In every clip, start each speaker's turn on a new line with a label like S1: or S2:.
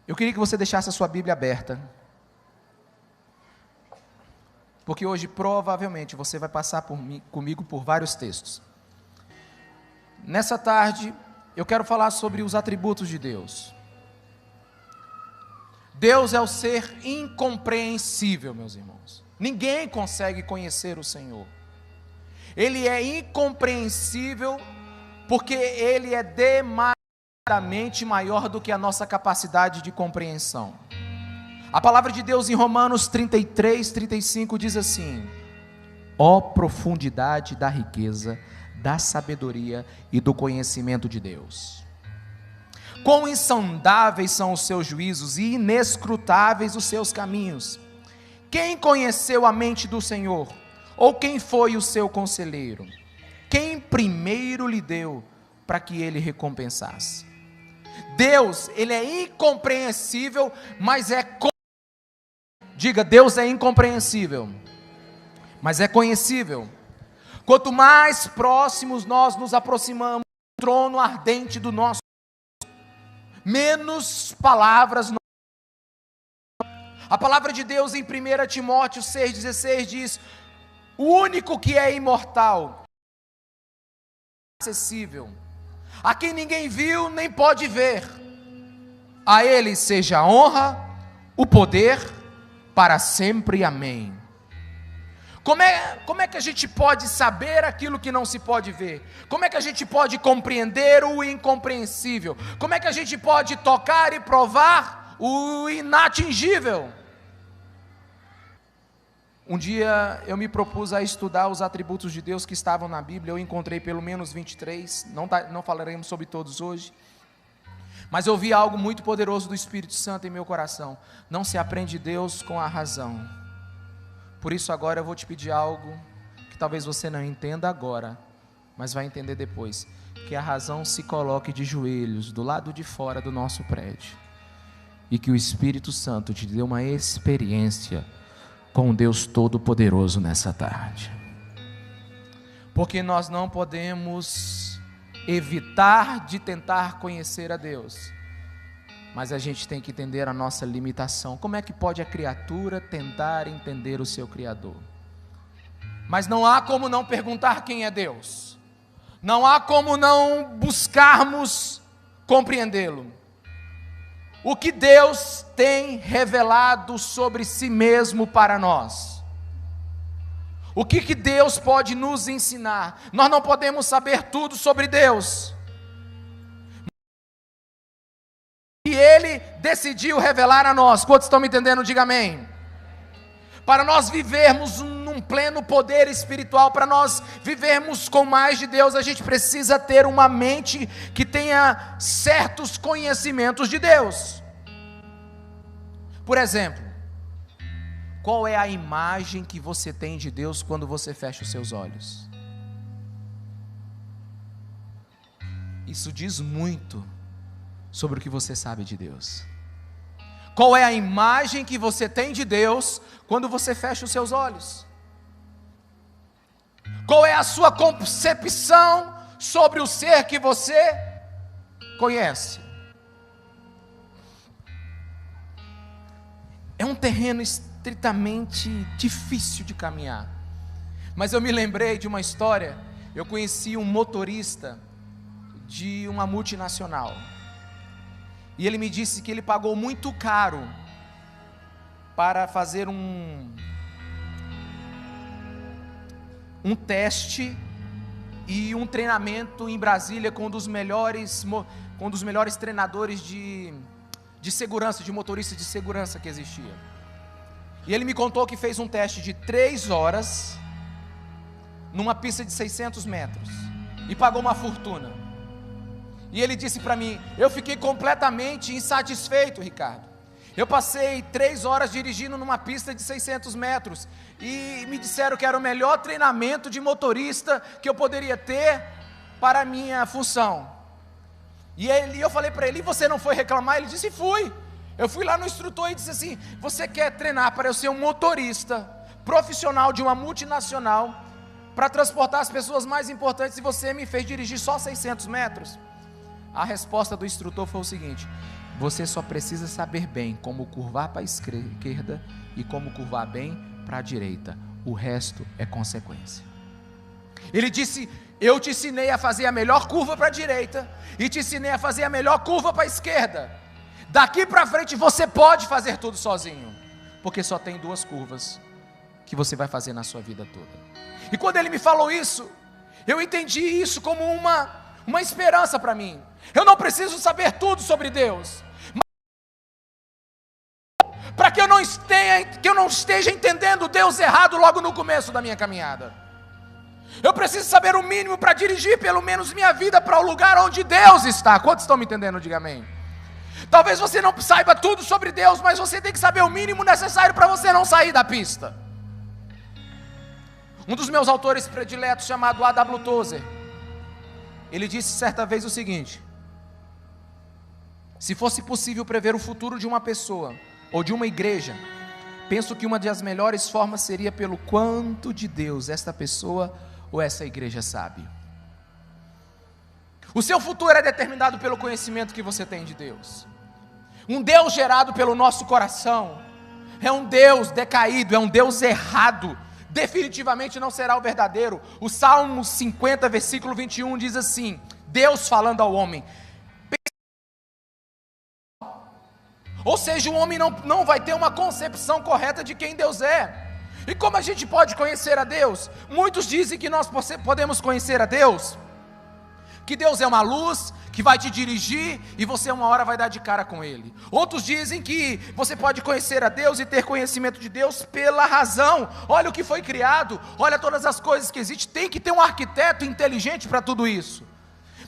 S1: Eu queria que você deixasse a sua Bíblia aberta, porque hoje provavelmente você vai passar comigo por vários textos. Nessa tarde, eu quero falar sobre os atributos de Deus. Deus é o ser incompreensível, meus irmãos. Ninguém consegue conhecer o Senhor. Ele é incompreensível porque Ele é demasiadamente maior do que a nossa capacidade de compreensão. A palavra de Deus em Romanos 33, 35 diz assim: ó profundidade da riqueza, da sabedoria e do conhecimento de Deus. Quão insondáveis são os seus juízos e inescrutáveis os seus caminhos. Quem conheceu a mente do Senhor? Ou quem foi o seu conselheiro? Quem primeiro lhe deu para que ele recompensasse? Deus, Ele é incompreensível, mas diga, Deus é incompreensível, mas é conhecível. Quanto mais próximos nós nos aproximamos do trono ardente do nosso Deus, menos palavras nós... A palavra de Deus em 1 Timóteo 6,16 diz: o único que é imortal, acessível, a quem ninguém viu nem pode ver, a Ele seja a honra, o poder, para sempre, amém. Como é que a gente pode saber aquilo que não se pode ver? Como é que a gente pode compreender o incompreensível? Como é que a gente pode tocar e provar o inatingível? Um dia eu me propus a estudar os atributos de Deus que estavam na Bíblia. Eu encontrei pelo menos 23, não falaremos sobre todos hoje, mas eu vi algo muito poderoso do Espírito Santo em meu coração. Não se aprende Deus com a razão. Por isso agora eu vou te pedir algo que talvez você não entenda agora, mas vai entender depois. Que a razão se coloque de joelhos do lado de fora do nosso prédio, e que o Espírito Santo te dê uma experiência com Deus Todo-Poderoso nessa tarde. Porque nós não podemos evitar de tentar conhecer a Deus, mas a gente tem que entender a nossa limitação. Como é que pode a criatura tentar entender o seu Criador? Mas não há como não perguntar quem é Deus. Não há como não buscarmos compreendê-lo. O que Deus tem revelado sobre si mesmo para nós? O que Deus pode nos ensinar? Nós não podemos saber tudo sobre Deus. E Ele decidiu revelar a nós. Quantos estão me entendendo? Diga amém. Para nós vivermos num pleno poder espiritual, para nós vivermos com mais de Deus, a gente precisa ter uma mente que tenha certos conhecimentos de Deus. Por exemplo, qual é a imagem que você tem de Deus quando você fecha os seus olhos? Isso diz muito sobre o que você sabe de Deus. Qual é a imagem que você tem de Deus quando você fecha os seus olhos? Qual é a sua concepção sobre o ser que você conhece? É um terreno estritamente difícil de caminhar. Mas eu me lembrei de uma história. Eu conheci um motorista de uma multinacional. E ele me disse que ele pagou muito caro para fazer um teste e um treinamento em Brasília com um dos melhores treinadores de segurança, de motorista de segurança que existia. E ele me contou que fez um teste de 3 horas numa pista de 600 metros e pagou uma fortuna. E ele disse para mim: eu fiquei completamente insatisfeito, Ricardo. Eu passei 3 horas dirigindo numa pista de 600 metros e me disseram que era o melhor treinamento de motorista que eu poderia ter para a minha função. E eu falei para ele: e você não foi reclamar? Ele disse: fui. Eu fui lá no instrutor e disse assim: você quer treinar para eu ser um motorista profissional de uma multinacional para transportar as pessoas mais importantes e você me fez dirigir só 600 metros? A resposta do instrutor foi o seguinte: Você só precisa saber bem como curvar para a esquerda e como curvar bem para a direita. O resto é consequência. Ele disse: eu te ensinei a fazer a melhor curva para a direita e te ensinei a fazer a melhor curva para a esquerda. Daqui para frente você pode fazer tudo sozinho, porque só tem 2 curvas que você vai fazer na sua vida toda. E quando ele me falou isso, eu entendi isso como uma esperança para mim. Eu não preciso saber tudo sobre Deus, para que eu não esteja entendendo Deus errado logo no começo da minha caminhada. Eu preciso saber o mínimo para dirigir pelo menos minha vida para o lugar onde Deus está. Quantos estão me entendendo? Diga amém. Talvez você não saiba tudo sobre Deus, mas você tem que saber o mínimo necessário para você não sair da pista. Um dos meus autores prediletos, chamado A.W. Tozer, ele disse certa vez o seguinte: se fosse possível prever o futuro de uma pessoa ou de uma igreja, penso que uma das melhores formas seria pelo quanto de Deus esta pessoa ou essa igreja sabe. O seu futuro é determinado pelo conhecimento que você tem de Deus. Um Deus gerado pelo nosso coração é um Deus decaído, é um Deus errado. Definitivamente não será o verdadeiro. O Salmo 50, versículo 21 diz assim: Deus falando ao homem. Ou seja, o homem não vai ter uma concepção correta de quem Deus é. E como a gente pode conhecer a Deus? Muitos dizem que nós podemos conhecer a Deus, que Deus é uma luz que vai te dirigir e você uma hora vai dar de cara com Ele. Outros dizem que você pode conhecer a Deus e ter conhecimento de Deus pela razão. Olha o que foi criado, olha todas as coisas que existem. Tem que ter um arquiteto inteligente para tudo isso.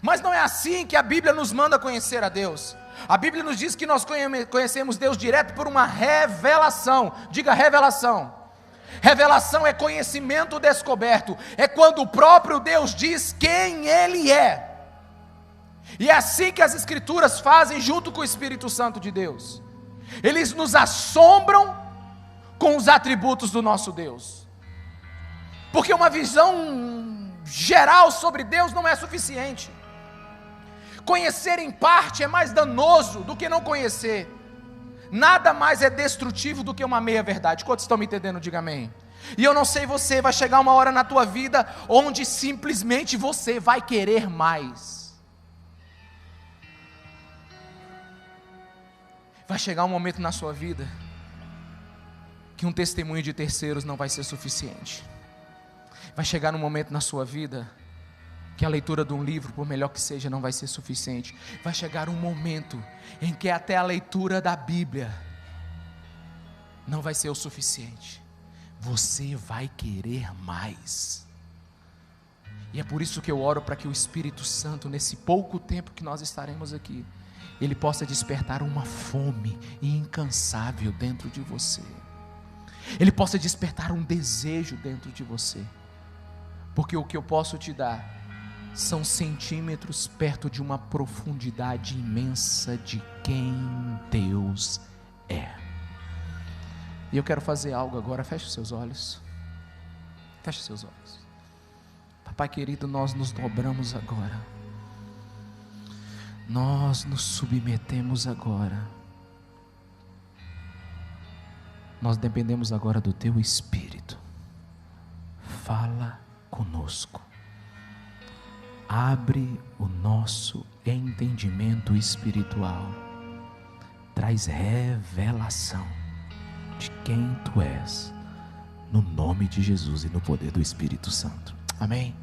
S1: Mas não é assim que a Bíblia nos manda conhecer a Deus. A Bíblia nos diz que nós conhecemos Deus direto por uma revelação. Diga revelação. Revelação é conhecimento descoberto. É quando o próprio Deus diz quem Ele é. E é assim que as Escrituras fazem junto com o Espírito Santo de Deus. Eles nos assombram com os atributos do nosso Deus. Porque uma visão geral sobre Deus não é suficiente. Conhecer em parte é mais danoso do que não conhecer. Nada mais é destrutivo do que uma meia verdade. Quantos estão me entendendo? Diga amém. E eu não sei você, vai chegar uma hora na tua vida onde simplesmente você vai querer mais. Vai chegar um momento na sua vida que um testemunho de terceiros não vai ser suficiente. Vai chegar um momento na sua vida que a leitura de um livro, por melhor que seja, não vai ser suficiente. Vai chegar um momento em que até a leitura da Bíblia não vai ser o suficiente. Você vai querer mais. E é por isso que eu oro para que o Espírito Santo, nesse pouco tempo que nós estaremos aqui, Ele possa despertar uma fome incansável dentro de você. Ele possa despertar um desejo dentro de você. Porque o que eu posso te dar são centímetros perto de uma profundidade imensa de quem Deus é. E eu quero fazer algo agora. Feche os seus olhos. Feche os seus olhos. Papai querido, nós nos dobramos agora. Nós nos submetemos agora. Nós dependemos agora do Teu Espírito. Fala conosco. Abre o nosso entendimento espiritual. Traz revelação de quem Tu és. No nome de Jesus e no poder do Espírito Santo. Amém.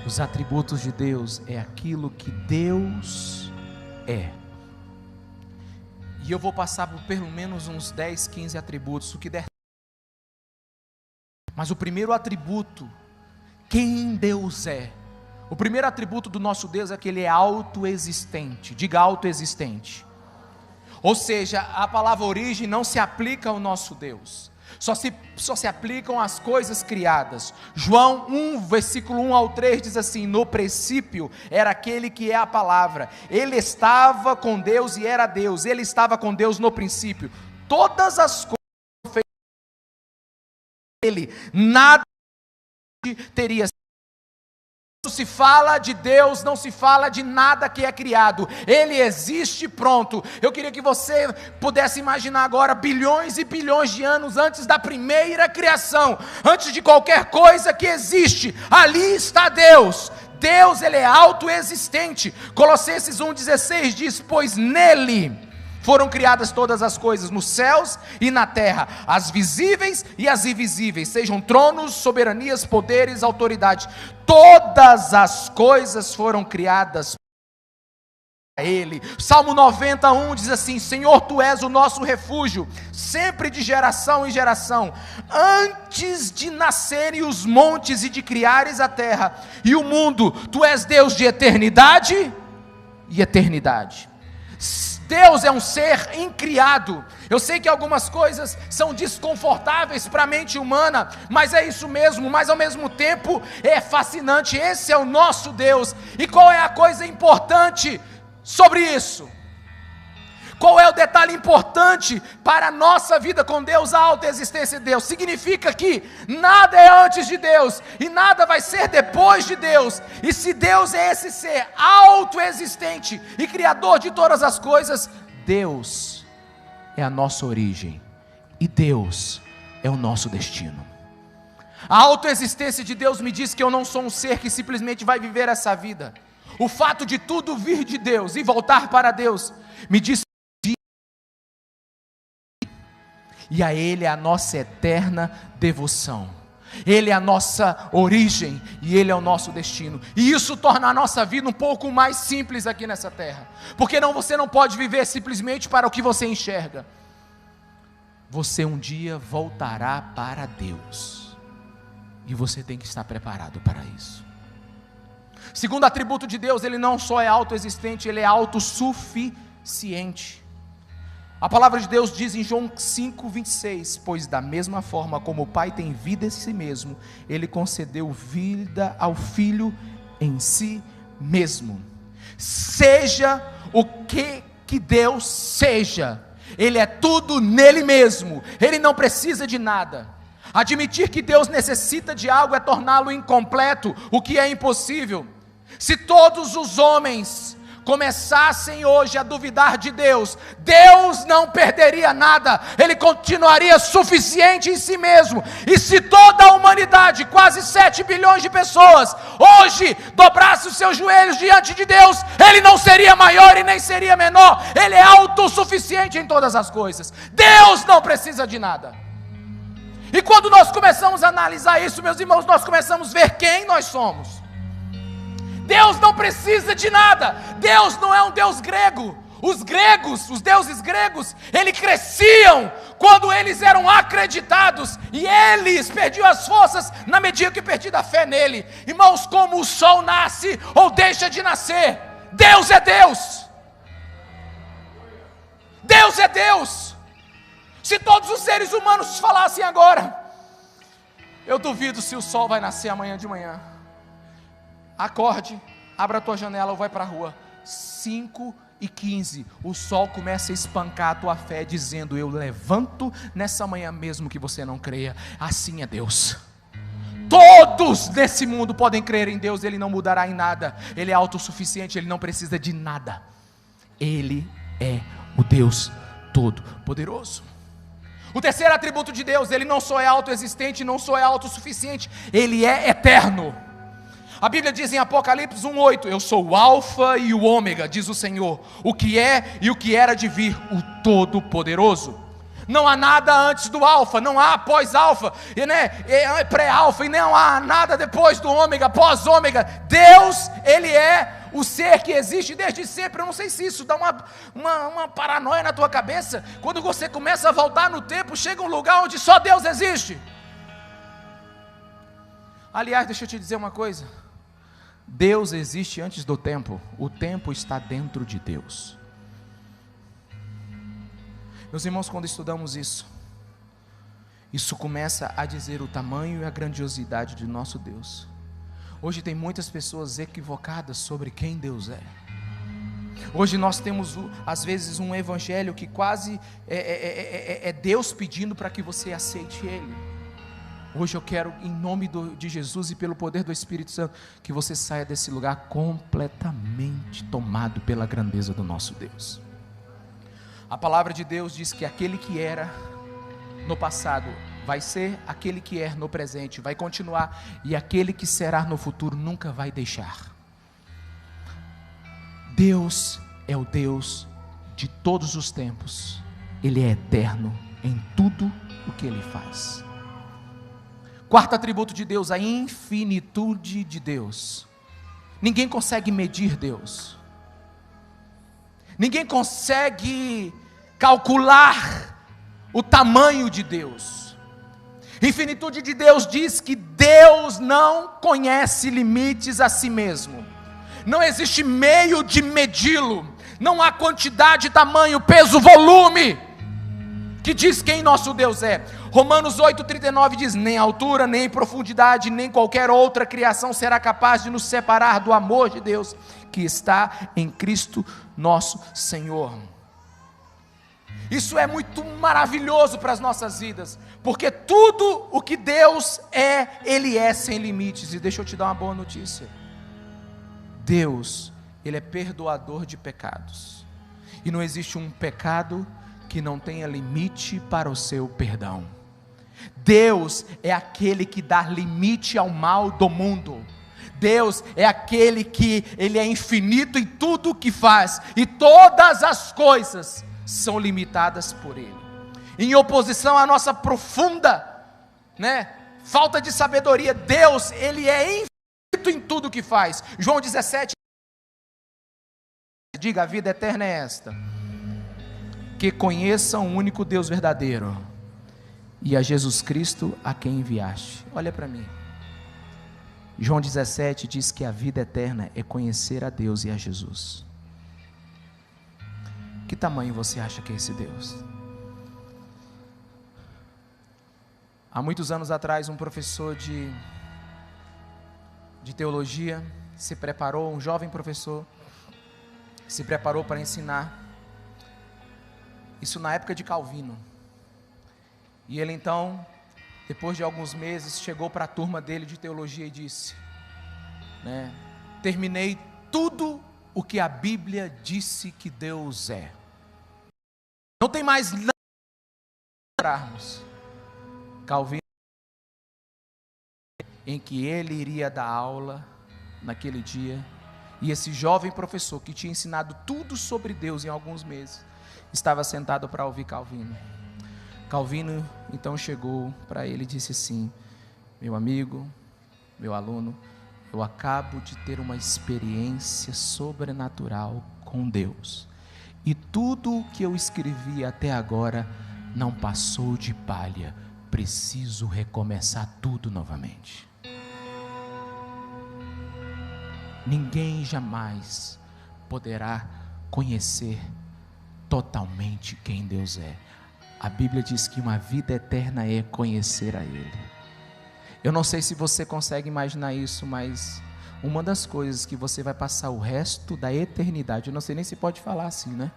S1: Os atributos de Deus é aquilo que Deus é. E eu vou passar por pelo menos uns 10, 15 atributos, o que der. Mas o primeiro atributo, quem Deus é. O primeiro atributo do nosso Deus é que Ele é autoexistente. Diga autoexistente. Ou seja, a palavra origem não se aplica ao nosso Deus. Só se aplicam às coisas criadas. João 1, versículo 1 ao 3 diz assim: no princípio era aquele que é a palavra. Ele estava com Deus e era Deus. Ele estava com Deus no princípio. Todas as coisas feitas por Ele, nada teria Quando se fala de Deus, não se fala de nada que é criado. Ele existe, pronto. Eu queria que você pudesse imaginar agora bilhões e bilhões de anos antes da primeira criação, antes de qualquer coisa que existe, ali está Deus. Deus, ele é autoexistente. Colossenses 1,16 diz: pois nele foram criadas todas as coisas, nos céus e na terra, as visíveis e as invisíveis, sejam tronos, soberanias, poderes, autoridades, todas as coisas foram criadas para Ele. Salmo 91 diz assim: Senhor, Tu és o nosso refúgio, sempre de geração em geração, antes de nascerem os montes e de criares a terra e o mundo, Tu és Deus de eternidade e eternidade. Deus é um ser incriado. Eu sei que algumas coisas são desconfortáveis para a mente humana, mas é isso mesmo, mas ao mesmo tempo é fascinante. Esse é o nosso Deus. E qual é a coisa importante sobre isso? Qual é o detalhe importante para a nossa vida com Deus, a autoexistência de Deus? Significa que nada é antes de Deus, e nada vai ser depois de Deus. E se Deus é esse ser autoexistente e criador de todas as coisas, Deus é a nossa origem, e Deus é o nosso destino. A autoexistência de Deus me diz que eu não sou um ser que simplesmente vai viver essa vida. O fato de tudo vir de Deus e voltar para Deus me diz e a Ele é a nossa eterna devoção. Ele é a nossa origem e Ele é o nosso destino. E isso torna a nossa vida um pouco mais simples aqui nessa terra. Porque você não pode viver simplesmente para o que você enxerga. Você um dia voltará para Deus. E você tem que estar preparado para isso. Segundo atributo de Deus, Ele não só é autoexistente, Ele é autossuficiente. A palavra de Deus diz em João 5,26: pois da mesma forma como o Pai tem vida em si mesmo, Ele concedeu vida ao Filho em si mesmo. Seja o que Deus seja, Ele é tudo nele mesmo, Ele não precisa de nada. Admitir que Deus necessita de algo é torná-lo incompleto, o que é impossível. Se todos os homens começassem hoje a duvidar de Deus, Deus não perderia nada, Ele continuaria suficiente em si mesmo. E se toda a humanidade, quase 7 bilhões de pessoas, hoje dobrasse os seus joelhos diante de Deus, Ele não seria maior e nem seria menor. Ele é autossuficiente em todas as coisas. Deus não precisa de nada. E quando nós começamos a analisar isso, meus irmãos, nós começamos a ver quem nós somos. Deus não precisa de nada. Deus não é um Deus grego. Os deuses gregos, eles cresciam quando eles eram acreditados, e eles perdiam as forças na medida que perdiam a fé nele. Irmãos, como o sol nasce ou deixa de nascer, Deus é Deus. Deus é Deus. Se todos os seres humanos falassem agora, eu duvido se o sol vai nascer amanhã de manhã. Acorde, abra a tua janela ou vai para a rua. 5h15, o sol começa a espancar a tua fé, dizendo: eu levanto nessa manhã mesmo que você não creia. Assim é Deus. Todos nesse mundo podem crer em Deus, Ele não mudará em nada. Ele é autossuficiente, Ele não precisa de nada. Ele é o Deus Todo-Poderoso. O terceiro atributo de Deus: Ele não só é autoexistente, não só é autossuficiente, Ele é eterno. A Bíblia diz em Apocalipse 1,8: eu sou o alfa e o ômega, diz o Senhor, o que é e o que era de vir, o Todo-Poderoso. Não há nada antes do alfa, não há pós-alfa, pré-alfa, e não há nada depois do ômega, pós-ômega. Deus, Ele é o ser que existe desde sempre. Eu não sei se isso dá uma paranoia na tua cabeça. Quando você começa a voltar no tempo, chega um lugar onde só Deus existe. Aliás, deixa eu te dizer uma coisa: Deus existe antes do tempo, o tempo está dentro de Deus. Meus irmãos, quando estudamos isso começa a dizer o tamanho e a grandiosidade de nosso Deus. Hoje tem muitas pessoas equivocadas sobre quem Deus é. Hoje nós temos, às vezes, um evangelho que quase é Deus pedindo para que você aceite Ele. Hoje eu quero, em nome de Jesus e pelo poder do Espírito Santo, que você saia desse lugar completamente tomado pela grandeza do nosso Deus. A palavra de Deus diz que aquele que era no passado vai ser, aquele que é no presente vai continuar, e aquele que será no futuro nunca vai deixar. Deus é o Deus de todos os tempos. Ele é eterno em tudo o que Ele faz. Quarto atributo de Deus, a infinitude de Deus. Ninguém consegue medir Deus. Ninguém consegue calcular o tamanho de Deus. Infinitude de Deus diz que Deus não conhece limites a si mesmo. Não existe meio de medi-lo. Não há quantidade, tamanho, peso, volume que diz quem nosso Deus é. Romanos 8,39 diz: nem altura, nem profundidade, nem qualquer outra criação será capaz de nos separar do amor de Deus que está em Cristo nosso Senhor. Isso é muito maravilhoso para as nossas vidas, porque tudo o que Deus é, Ele é sem limites. E deixa eu te dar uma boa notícia: Deus, Ele é perdoador de pecados, e não existe um pecado que não tenha limite para o seu perdão. Deus é aquele que dá limite ao mal do mundo. Deus é aquele que Ele é infinito em tudo o que faz, e todas as coisas são limitadas por Ele. Em oposição à nossa profunda, falta de sabedoria, Deus, Ele é infinito em tudo o que faz. João 17, diga: a vida eterna é esta, que conheçam o único Deus verdadeiro e a Jesus Cristo a quem enviaste. Olha para mim. João 17 diz que a vida eterna é conhecer a Deus e a Jesus. Que tamanho você acha que é esse Deus? Há muitos anos atrás, um professor de teologia se preparou, um jovem professor se preparou para ensinar. Isso na época de Calvino. E ele então, depois de alguns meses, chegou para a turma dele de teologia e disse: terminei tudo o que a Bíblia disse que Deus é. Não tem mais nada para encontrarmos. Calvino, em que ele iria dar aula naquele dia, e esse jovem professor que tinha ensinado tudo sobre Deus em alguns meses, estava sentado para ouvir Calvino. Calvino então chegou para ele e disse assim: meu amigo, meu aluno, eu acabo de ter uma experiência sobrenatural com Deus, e tudo o que eu escrevi até agora não passou de palha. Preciso recomeçar tudo novamente. Ninguém jamais poderá conhecer totalmente quem Deus é. A Bíblia diz que uma vida eterna é conhecer a Ele. Eu não sei se você consegue imaginar isso, mas uma das coisas que você vai passar o resto da eternidade, eu não sei nem se pode falar assim,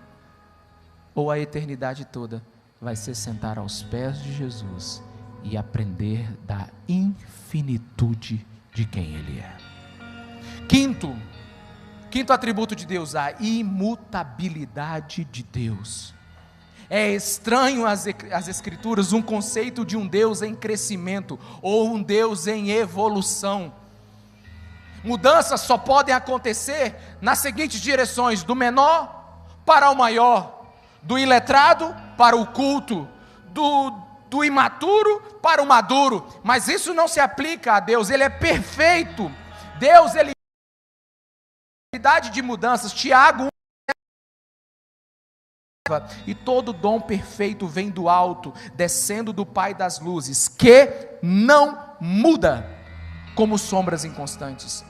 S1: ou a eternidade toda, vai ser sentar aos pés de Jesus e aprender da infinitude de quem Ele é. Quinto atributo de Deus, a imutabilidade de Deus. É estranho às Escrituras um conceito de um Deus em crescimento ou um Deus em evolução. Mudanças só podem acontecer nas seguintes direções: do menor para o maior, do iletrado para o culto, do imaturo para o maduro. Mas isso não se aplica a Deus. Ele é perfeito. Deus, Ele de mudanças. Tiago 1, e todo dom perfeito vem do alto, descendo do Pai das luzes, que não muda, como sombras inconstantes.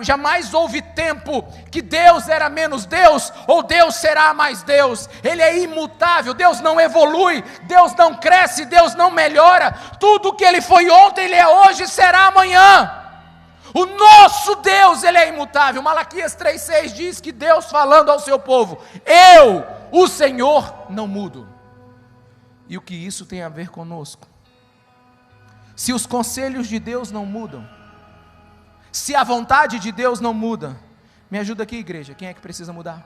S1: Jamais houve tempo que Deus era menos Deus, ou Deus será mais Deus. Ele é imutável. Deus não evolui, Deus não cresce, Deus não melhora. Tudo que Ele foi ontem, Ele é hoje e será amanhã. O nosso Deus, Ele é imutável. Malaquias 3,6 diz que Deus falando ao seu povo: eu, o Senhor, não mudo. E o que isso tem a ver conosco? se os conselhos de Deus não mudam, se a vontade de Deus não muda, me ajuda aqui, igreja, quem é que precisa mudar?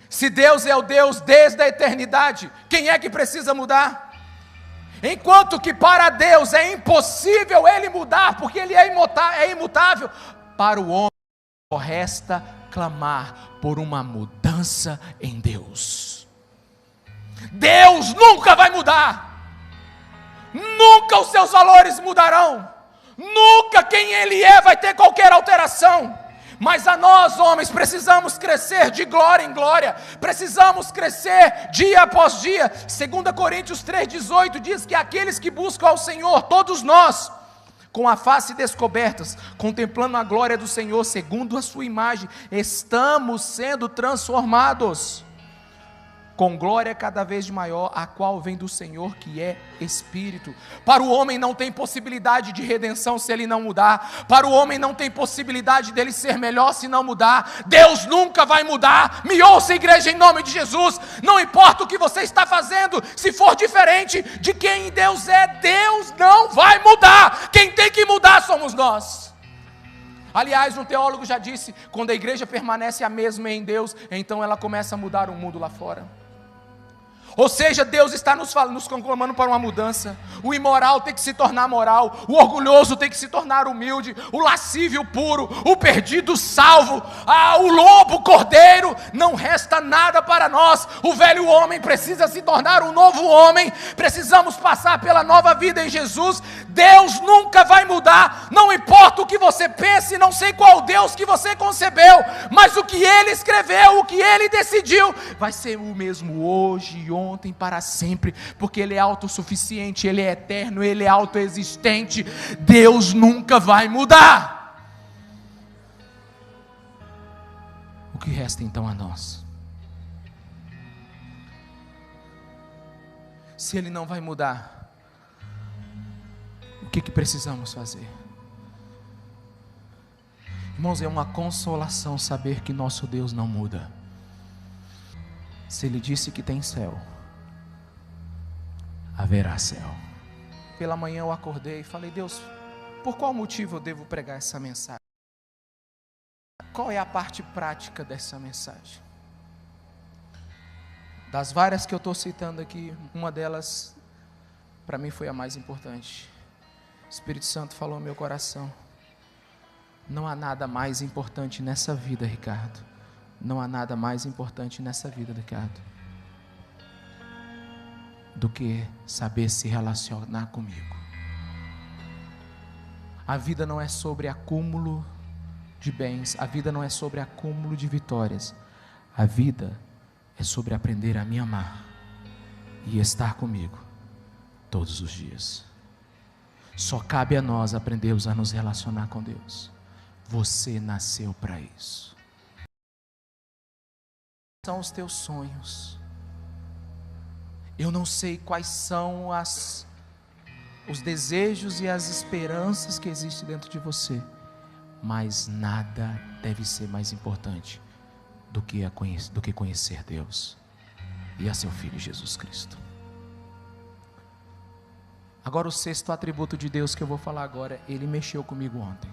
S1: Se Deus é o Deus desde a eternidade, quem é que precisa mudar? Enquanto que para Deus é impossível Ele mudar, porque Ele é imutável, para o homem só resta clamar por uma mudança em Deus. Deus nunca vai mudar, nunca os seus valores mudarão, nunca quem Ele é vai ter qualquer alteração. Mas a nós, homens, precisamos crescer de glória em glória, precisamos crescer dia após dia. 2 Coríntios 3,18 diz que aqueles que buscam ao Senhor, todos nós, com a face descobertas, contemplando a glória do Senhor, segundo a sua imagem, estamos sendo transformados com glória cada vez de maior, a qual vem do Senhor, que é Espírito. Para o homem não tem possibilidade de redenção se ele não mudar, para o homem não tem possibilidade dele ser melhor se não mudar. Deus nunca vai mudar. Me ouça, igreja, em nome de Jesus, não importa o que você está fazendo, se for diferente de quem Deus é, Deus não vai mudar. Quem tem que mudar somos nós. Aliás, um teólogo já disse, quando a igreja permanece a mesma em Deus, então ela começa a mudar o mundo lá fora. Ou seja, Deus está nos conclamando para uma mudança. O imoral tem que se tornar moral, o orgulhoso tem que se tornar humilde, o lascívio puro, o perdido salvo, o lobo cordeiro. Não resta nada para nós. O velho homem precisa se tornar um novo homem. Precisamos passar pela nova vida em Jesus. Deus nunca vai mudar. Não importa o que você pense, não sei qual Deus que você concebeu, mas o que Ele escreveu, o que Ele decidiu, vai ser o mesmo hoje e ontem, para sempre, porque Ele é autossuficiente, Ele é eterno, Ele é autoexistente. Deus nunca vai mudar. O que resta então a nós? Se Ele não vai mudar, o que precisamos fazer? Irmãos, é uma consolação saber que nosso Deus não muda. Se Ele disse que tem céu, haverá céu. Pela manhã eu acordei e falei: Deus, por qual motivo eu devo pregar essa mensagem? Qual é a parte prática dessa mensagem? Das várias que eu estou citando aqui, uma delas, para mim, foi a mais importante. O Espírito Santo falou ao meu coração: não há nada mais importante nessa vida, Ricardo. Não há nada mais importante nessa vida, Ricardo, do que saber se relacionar comigo. A vida não é sobre acúmulo de bens, a vida não é sobre acúmulo de vitórias. A vida é sobre aprender a me amar e estar comigo todos os dias. Só cabe a nós aprendermos a nos relacionar com Deus. Você nasceu para isso. São os teus sonhos. Eu não sei quais são os desejos e as esperanças que existem dentro de você, mas nada deve ser mais importante do que conhecer Deus e a seu Filho Jesus Cristo. Agora, o sexto atributo de Deus que eu vou falar agora, ele mexeu comigo ontem.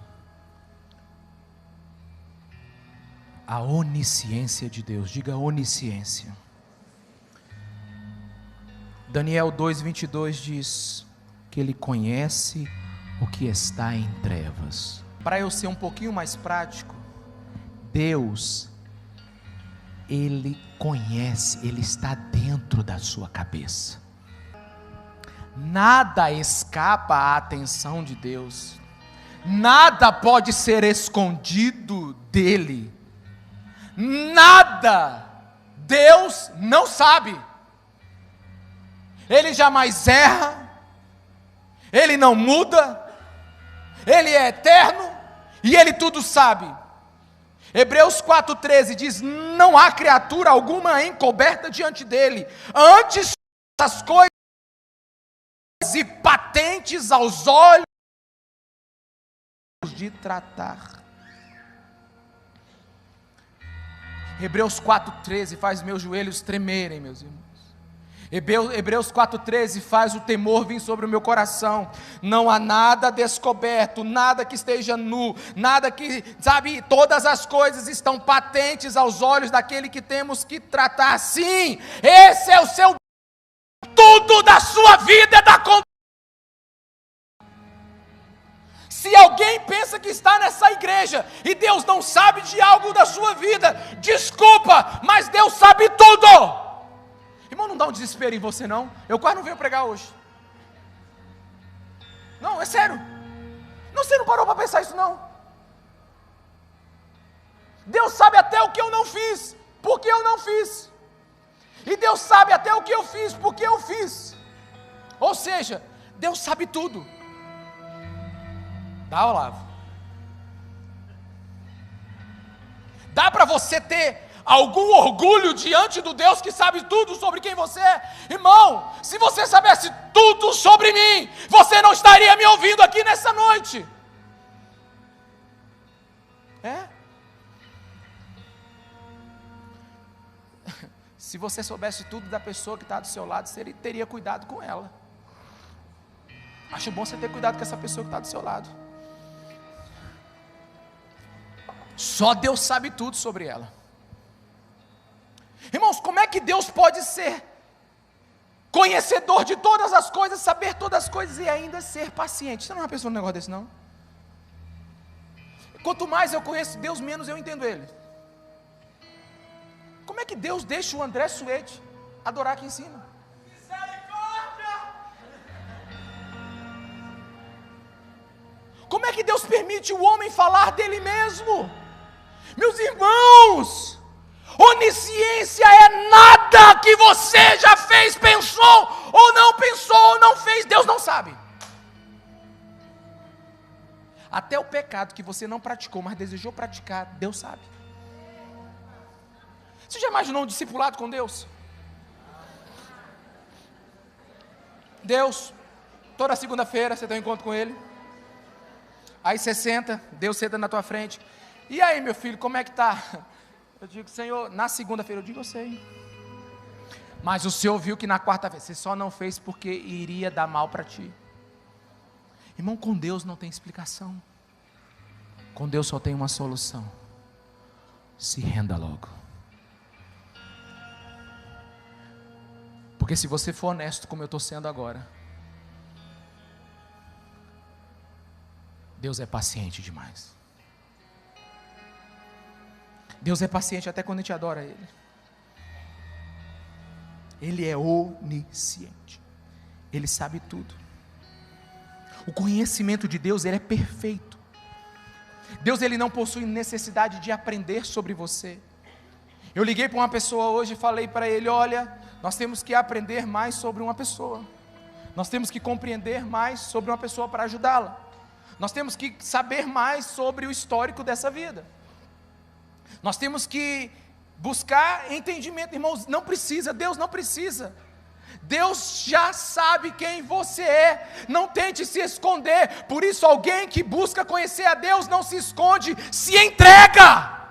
S1: A onisciência de Deus. Diga onisciência. Daniel 2:22 diz que Ele conhece o que está em trevas. Para eu ser um pouquinho mais prático, Deus, Ele conhece, Ele está dentro da sua cabeça. Nada escapa à atenção de Deus. Nada pode ser escondido dEle. Nada Deus não sabe. Ele jamais erra, Ele não muda, Ele é eterno e Ele tudo sabe. Hebreus 4,13 diz: não há criatura alguma encoberta diante dEle, antes as coisas e patentes aos olhos de tratar. Hebreus 4,13 faz meus joelhos tremerem, meus irmãos. Hebreus 4,13 faz o temor vir sobre o meu coração. Não há nada descoberto, nada que esteja nu, nada que, sabe, todas as coisas estão patentes aos olhos daquele que temos que tratar. Sim, esse é o seu, tudo da sua vida é da conta. Se alguém pensa que está nessa igreja e Deus não sabe de algo da sua vida, desculpa, mas Deus sabe tudo. Irmão, não dá um desespero em você não? Eu quase não venho pregar hoje. Não, é sério. Não, você não parou para pensar isso não? Deus sabe até o que eu não fiz, porque eu não fiz. E Deus sabe até o que eu fiz, porque eu fiz. Ou seja, Deus sabe tudo. Dá, Olavo? Dá para você ter algum orgulho diante do Deus que sabe tudo sobre quem você é? Irmão, se você soubesse tudo sobre mim, você não estaria me ouvindo aqui nessa noite. É? Se você soubesse tudo da pessoa que está do seu lado, você teria cuidado com ela. Acho bom você ter cuidado com essa pessoa que está do seu lado. Só Deus sabe tudo sobre ela. Irmãos, como é que Deus pode ser conhecedor de todas as coisas, saber todas as coisas e ainda ser paciente? Você não é uma pessoa num negócio desse não? Quanto mais eu conheço Deus, menos eu entendo Ele. Como é que Deus deixa o André Suede adorar aqui em cima? Como é que Deus permite o homem falar dele mesmo? Meus irmãos, onisciência é nada que você já fez, pensou, ou não fez, Deus não sabe. Até o pecado que você não praticou, mas desejou praticar, Deus sabe. Você já imaginou um discipulado com Deus? Deus, toda segunda-feira você tem um encontro com Ele. Aí você senta, Deus senta na tua frente. E aí, meu filho, como é que está? Eu digo, Senhor, na segunda-feira, eu digo, eu sei. Mas o Senhor viu que na quarta-feira, você só não fez porque iria dar mal para ti. Irmão, com Deus não tem explicação. Com Deus só tem uma solução. Se renda logo. Porque se você for honesto como eu estou sendo agora, Deus é paciente demais. Deus é paciente até quando a gente adora Ele. Ele é onisciente. Ele sabe tudo. O conhecimento de Deus, ele é perfeito. Deus, ele não possui necessidade de aprender sobre você. Eu liguei para uma pessoa hoje e falei para ele, olha, nós temos que aprender mais sobre uma pessoa. Nós temos que compreender mais sobre uma pessoa para ajudá-la. Nós temos que saber mais sobre o histórico dessa vida. Nós temos que buscar entendimento. Irmãos, não precisa, Deus não precisa. Deus já sabe quem você é. Não tente se esconder. Por isso, alguém que busca conhecer a Deus não se esconde, se entrega.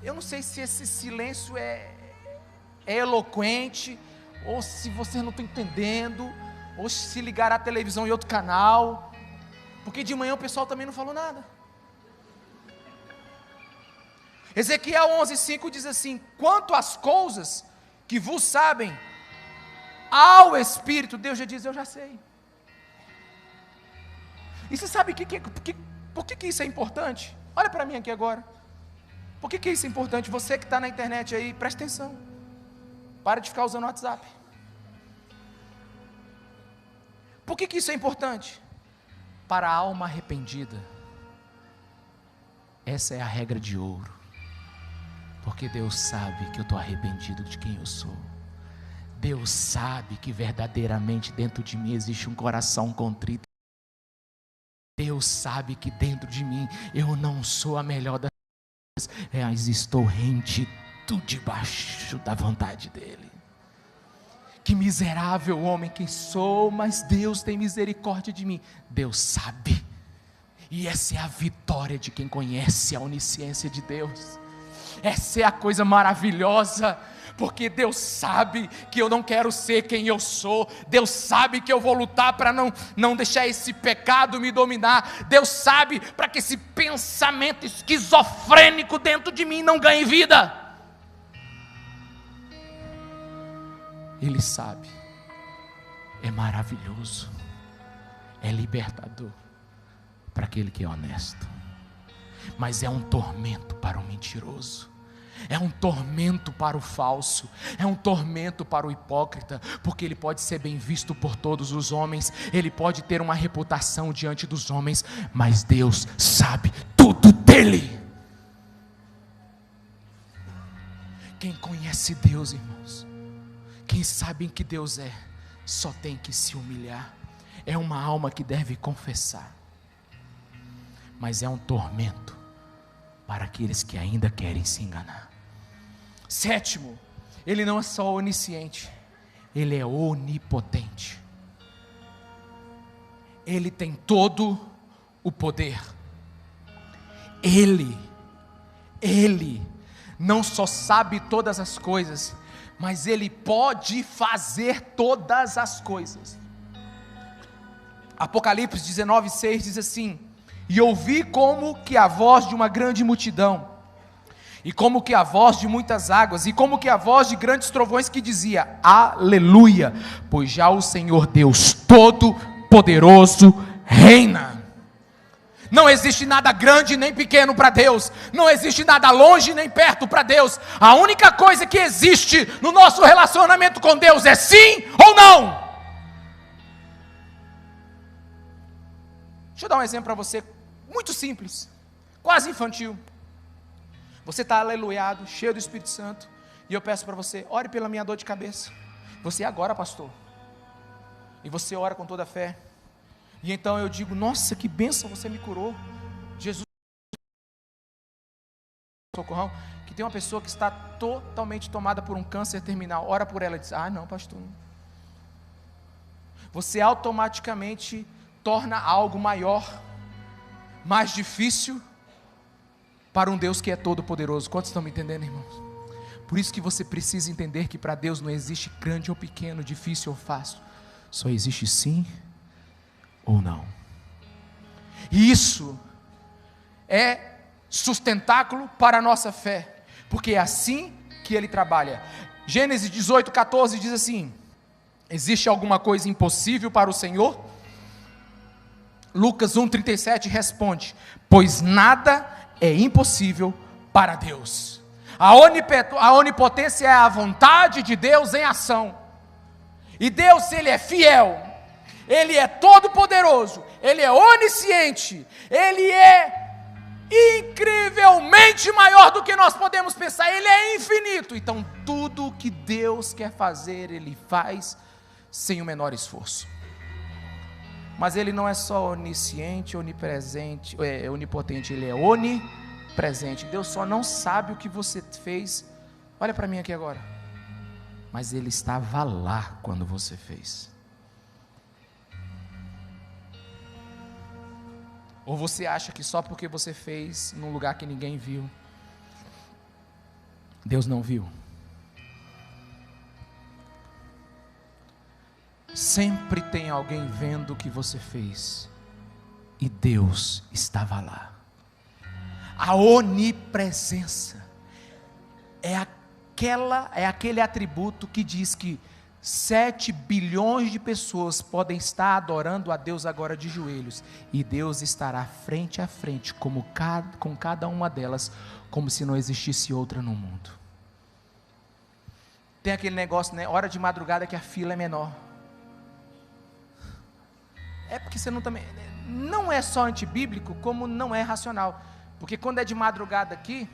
S1: Eu não sei se esse silêncio é eloquente, ou se você não está entendendo, ou se ligar a televisão em outro canal, porque de manhã o pessoal também não falou nada. Ezequiel 11:5 diz assim: quanto às coisas que vos sabem, ao Espírito, Deus já diz, eu já sei. E você sabe por que isso é importante? Olha para mim aqui agora. Por que isso é importante? Você que está na internet aí, presta atenção. Para de ficar usando o WhatsApp. Por que isso é importante? Para a alma arrependida, essa é a regra de ouro. Porque Deus sabe que eu estou arrependido de quem eu sou. Deus sabe que verdadeiramente dentro de mim existe um coração contrito. Deus sabe que dentro de mim eu não sou a melhor das coisas, mas estou rendido debaixo da vontade dEle. Que miserável homem que sou, mas Deus tem misericórdia de mim. Deus sabe. E essa é a vitória de quem conhece a onisciência de Deus. Essa é a coisa maravilhosa, porque Deus sabe que eu não quero ser quem eu sou, Deus sabe que eu vou lutar para não deixar esse pecado me dominar, Deus sabe para que esse pensamento esquizofrênico dentro de mim não ganhe vida. Ele sabe, é maravilhoso, é libertador para aquele que é honesto, mas é um tormento para o mentiroso, é um tormento para o falso, é um tormento para o hipócrita, porque ele pode ser bem visto por todos os homens, ele pode ter uma reputação diante dos homens, mas Deus sabe tudo dele. Quem conhece Deus, irmãos, quem sabe que Deus é, só tem que se humilhar. É uma alma que deve confessar, mas é um tormento para aqueles que ainda querem se enganar. Sétimo, ele não é só onisciente, ele é onipotente. Ele tem todo o poder. Ele não só sabe todas as coisas, mas ele pode fazer todas as coisas. Apocalipse 19:6 diz assim: e ouvi como que a voz de uma grande multidão, e como que a voz de muitas águas, e como que a voz de grandes trovões, que dizia: aleluia, pois já o Senhor Deus Todo-Poderoso reina. Não existe nada grande nem pequeno para Deus, não existe nada longe nem perto para Deus. A única coisa que existe no nosso relacionamento com Deus é sim ou não. Deixa eu dar um exemplo para você, muito simples, quase infantil. Você está aleluiado, cheio do Espírito Santo, e eu peço para você: ore pela minha dor de cabeça. Você: agora, pastor? E você ora com toda a fé, e então eu digo: nossa, que bênção, você me curou, Jesus. Socorrão, que tem uma pessoa que está totalmente tomada por um câncer terminal, ora por ela e diz: ah não, pastor. Você automaticamente torna algo maior, mais difícil, para um Deus que é todo poderoso. Quantos estão me entendendo, irmãos? Por isso que você precisa entender que para Deus não existe grande ou pequeno, difícil ou fácil, só existe sim ou não. E isso é sustentáculo para a nossa fé, porque é assim que Ele trabalha. Gênesis 18:14 diz assim: existe alguma coisa impossível para o Senhor? Lucas 1:37 responde: pois nada é impossível para Deus. A onipotência é a vontade de Deus em ação. E Deus, Ele é fiel, Ele é todo poderoso, Ele é onisciente, Ele é incrivelmente maior do que nós podemos pensar, Ele é infinito. Então tudo o que Deus quer fazer, Ele faz sem o menor esforço. Mas Ele não é só onisciente, onipresente, onipotente, Ele é onipresente. Deus só não sabe o que você fez, olha para mim aqui agora, mas Ele estava lá quando você fez. Ou você acha que só porque você fez num lugar que ninguém viu, Deus não viu? Sempre tem alguém vendo o que você fez, e Deus estava lá. A onipresença é aquele atributo que diz que 7 bilhões de pessoas podem estar adorando a Deus agora de joelhos, e Deus estará frente a frente com cada uma delas, como se não existisse outra no mundo. Tem aquele negócio, né? Hora de madrugada que a fila é menor. É porque você não é só antibíblico, como não é racional. Porque quando é de madrugada aqui,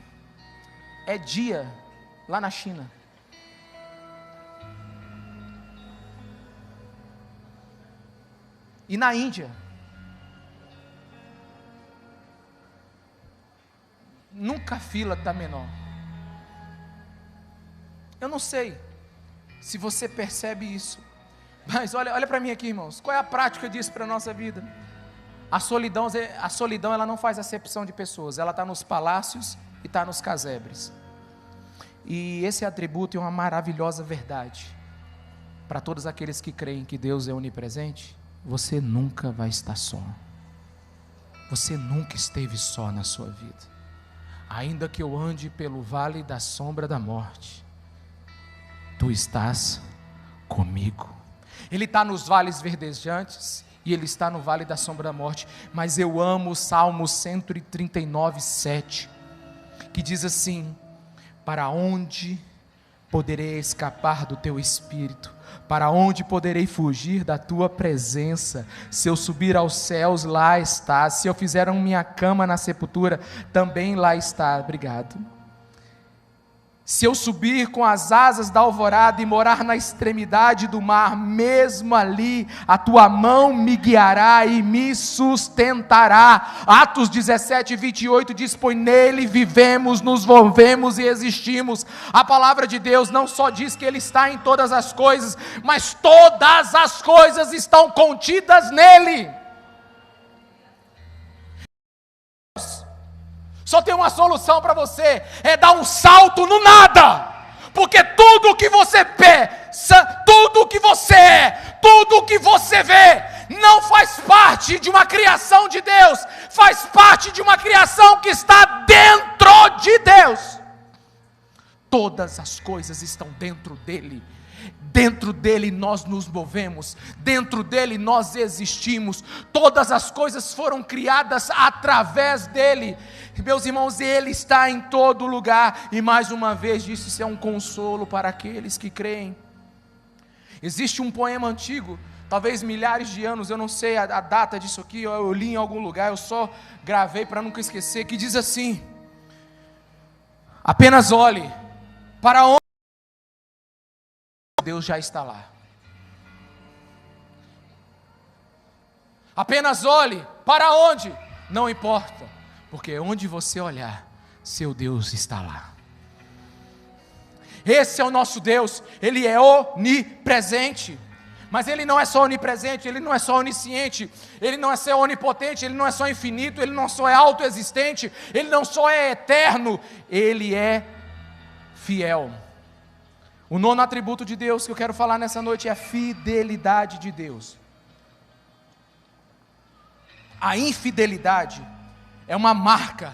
S1: é dia lá na China. E na Índia, nunca a fila está menor. Eu não sei se você percebe isso, mas olha para mim aqui, irmãos. Qual é a prática disso para a nossa vida? A solidão ela não faz acepção de pessoas. Ela está nos palácios e está nos casebres. E esse atributo é uma maravilhosa verdade. Para todos aqueles que creem que Deus é onipresente, você nunca vai estar só. Você nunca esteve só na sua vida. Ainda que eu ande pelo vale da sombra da morte, tu estás comigo. Ele está nos vales verdejantes e Ele está no vale da sombra da morte. Mas eu amo o Salmo 139:7, que diz assim: para onde poderei escapar do teu espírito? Para onde poderei fugir da tua presença? Se eu subir aos céus, lá estás. Se eu fizer minha cama na sepultura, também lá está. Obrigado. Se eu subir com as asas da alvorada e morar na extremidade do mar, mesmo ali a tua mão me guiará e me sustentará. Atos 17:28 diz: pois nele vivemos, nos movemos e existimos. A palavra de Deus não só diz que Ele está em todas as coisas, mas todas as coisas estão contidas nele. Só tem uma solução para você: é dar um salto no nada, porque tudo o que você pensa, tudo o que você é, tudo o que você vê, não faz parte de uma criação de Deus, faz parte de uma criação que está dentro de Deus. Todas as coisas estão dentro dele. Dentro dele nós nos movemos, dentro dele nós existimos, todas as coisas foram criadas através dele. Meus irmãos, ele está em todo lugar, e mais uma vez isso é um consolo para aqueles que creem. Existe um poema antigo, talvez milhares de anos, eu não sei a data disso aqui, eu li em algum lugar, eu só gravei para nunca esquecer, que diz assim: apenas olhe para onde Deus já está lá. Apenas olhe para onde, não importa, porque onde você olhar, seu Deus está lá. Esse é o nosso Deus, Ele é onipresente. Mas Ele não é só onipresente, Ele não é só onisciente, Ele não é só onipotente, Ele não é só infinito, Ele não só é autoexistente, Ele não só é eterno, Ele é fiel. O nono atributo de Deus que eu quero falar nessa noite é a fidelidade de Deus. A infidelidade é uma marca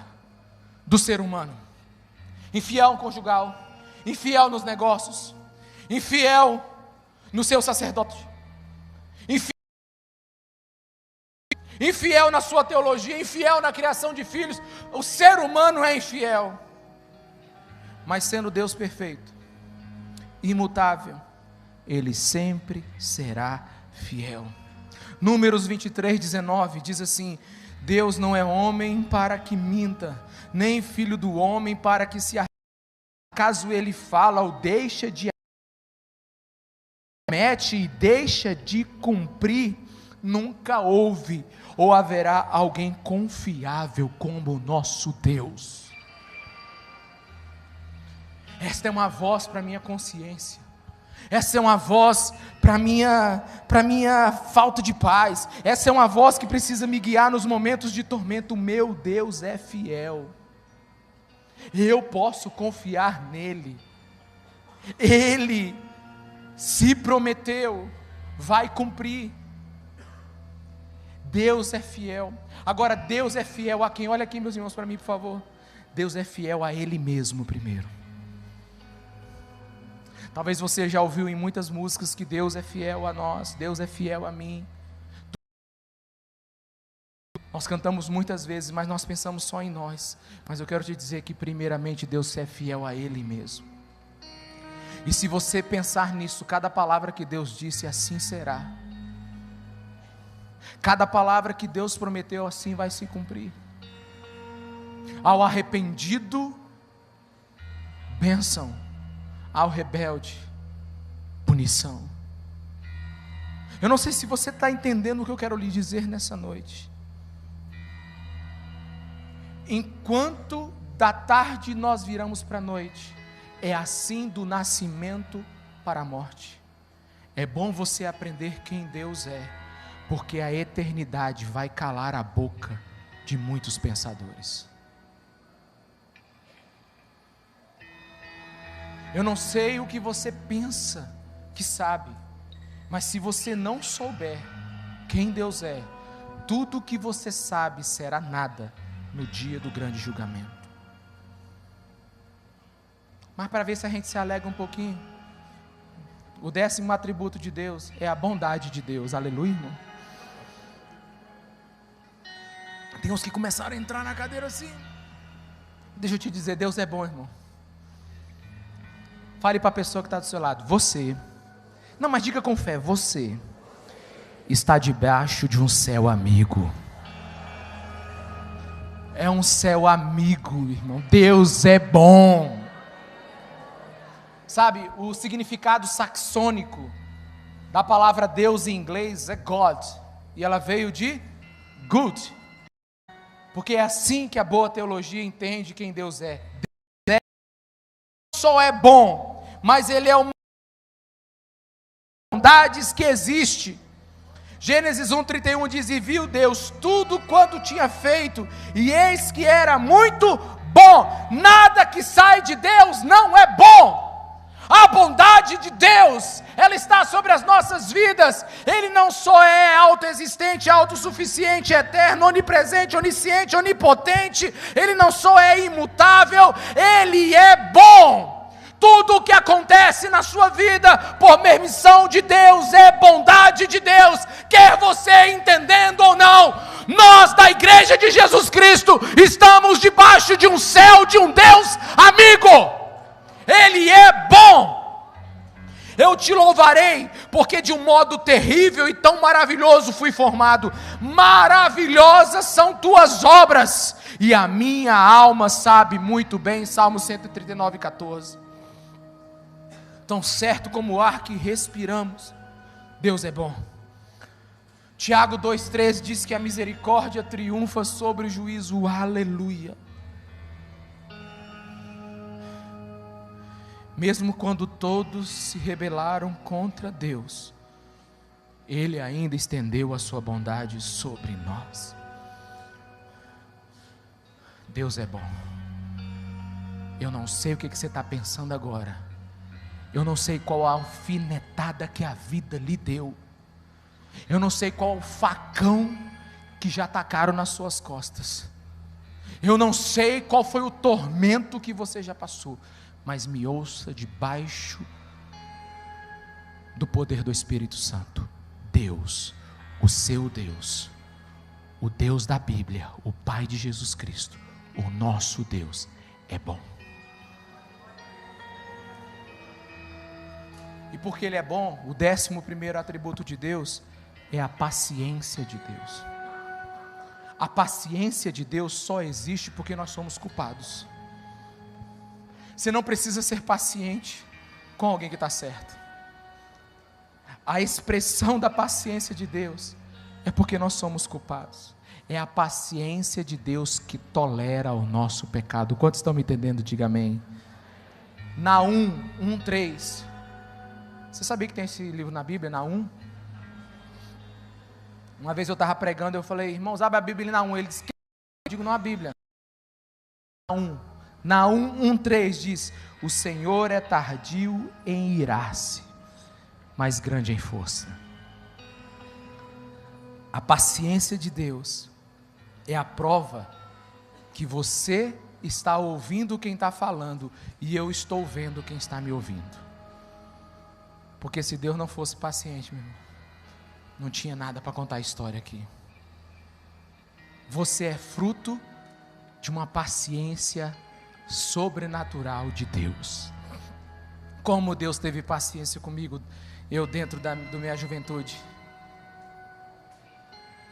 S1: do ser humano. Infiel conjugal, infiel nos negócios, infiel no seu sacerdote, infiel na sua teologia, infiel na criação de filhos. O ser humano é infiel. Mas sendo Deus perfeito, imutável, Ele sempre será fiel. Números 23:19 diz assim: Deus não é homem para que minta, nem filho do homem para que se arrependa. Caso Ele fala ou deixa de promete e deixa de cumprir, nunca houve ou haverá alguém confiável como o nosso Deus. Esta é uma voz para a minha consciência. Essa é uma voz para minha falta de paz. Essa é uma voz que precisa me guiar nos momentos de tormento. Meu Deus é fiel. Eu posso confiar nele. Ele se prometeu, vai cumprir. Deus é fiel. Agora, Deus é fiel a quem? Olha aqui, meus irmãos, para mim, por favor. Deus é fiel a Ele mesmo primeiro. Talvez você já ouviu em muitas músicas que Deus é fiel a nós, Deus é fiel a mim. Nós cantamos muitas vezes, mas nós pensamos só em nós. Mas eu quero te dizer que primeiramente Deus é fiel a Ele mesmo. E se você pensar nisso, cada palavra que Deus disse, assim será. Cada palavra que Deus prometeu, assim vai se cumprir. Ao arrependido, bênção. Ao rebelde, punição. Eu não sei se você está entendendo o que eu quero lhe dizer nessa noite. Enquanto da tarde nós viramos para a noite, é assim do nascimento para a morte. É bom você aprender quem Deus é, porque a eternidade vai calar a boca de muitos pensadores. Eu não sei o que você pensa que sabe, mas se você não souber quem Deus é, tudo o que você sabe será nada no dia do grande julgamento. Mas para ver se a gente se alegra um pouquinho, o 10º atributo de Deus é a bondade de Deus. Aleluia, irmão. Tem uns que começaram a entrar na cadeira assim. Deixa eu te dizer, Deus é bom, irmão. Fale para a pessoa que está do seu lado, você, não, mas diga com fé, você está debaixo de um céu amigo. É um céu amigo, irmão. Deus é bom. Sabe, o significado saxônico da palavra Deus em inglês é God, e ela veio de good, porque é assim que a boa teologia entende quem Deus é. Deus não só é bom, mas Ele é uma bondades que existe. Gênesis 1:31 diz: e viu Deus tudo quanto tinha feito, e eis que era muito bom. Nada que sai de Deus não é bom. A bondade de Deus, ela está sobre as nossas vidas. Ele não só é autoexistente, autossuficiente, eterno, onipresente, onisciente, onipotente. Ele não só é imutável, Ele é bom. Tudo o que acontece na sua vida, por permissão de Deus, é bondade de Deus, quer você entendendo ou não. Nós da Igreja de Jesus Cristo estamos debaixo de um céu, de um Deus amigo. Ele é bom. Eu te louvarei, porque de um modo terrível e tão maravilhoso fui formado. Maravilhosas são tuas obras, e a minha alma sabe muito bem. Salmo 139:14. Tão certo como o ar que respiramos, Deus é bom. Tiago 2:13 diz que a misericórdia triunfa sobre o juízo. Aleluia. Mesmo quando todos se rebelaram contra Deus, Ele ainda estendeu a sua bondade sobre nós. Deus é bom. Eu não sei o que você está pensando agora. Eu não sei qual a alfinetada que a vida lhe deu. Eu não sei qual o facão que já tacaram nas suas costas. Eu não sei qual foi o tormento que você já passou. Mas me ouça debaixo do poder do Espírito Santo. Deus, o seu Deus, o Deus da Bíblia, o Pai de Jesus Cristo, o nosso Deus é bom. E porque Ele é bom, o 11º atributo de Deus é a paciência de Deus. A paciência de Deus só existe porque nós somos culpados. Você não precisa ser paciente com alguém que está certo. A expressão da paciência de Deus é porque nós somos culpados. É a paciência de Deus que tolera o nosso pecado. Quantos estão me entendendo? Diga amém. Naum 1:3. Você sabia que tem esse livro na Bíblia, Naum? Uma vez eu estava pregando, eu falei, irmãos, abre a Bíblia em Naum. Ele disse, que eu digo, não a Bíblia. Naum 1:3 diz: o Senhor é tardio em irar-se, mas grande em força. A paciência de Deus é a prova que você está ouvindo quem está falando e eu estou vendo quem está me ouvindo. Porque se Deus não fosse paciente, meu irmão, não tinha nada para contar a história aqui. Você é fruto de uma paciência sobrenatural de Deus. Como Deus teve paciência comigo, eu dentro da minha juventude.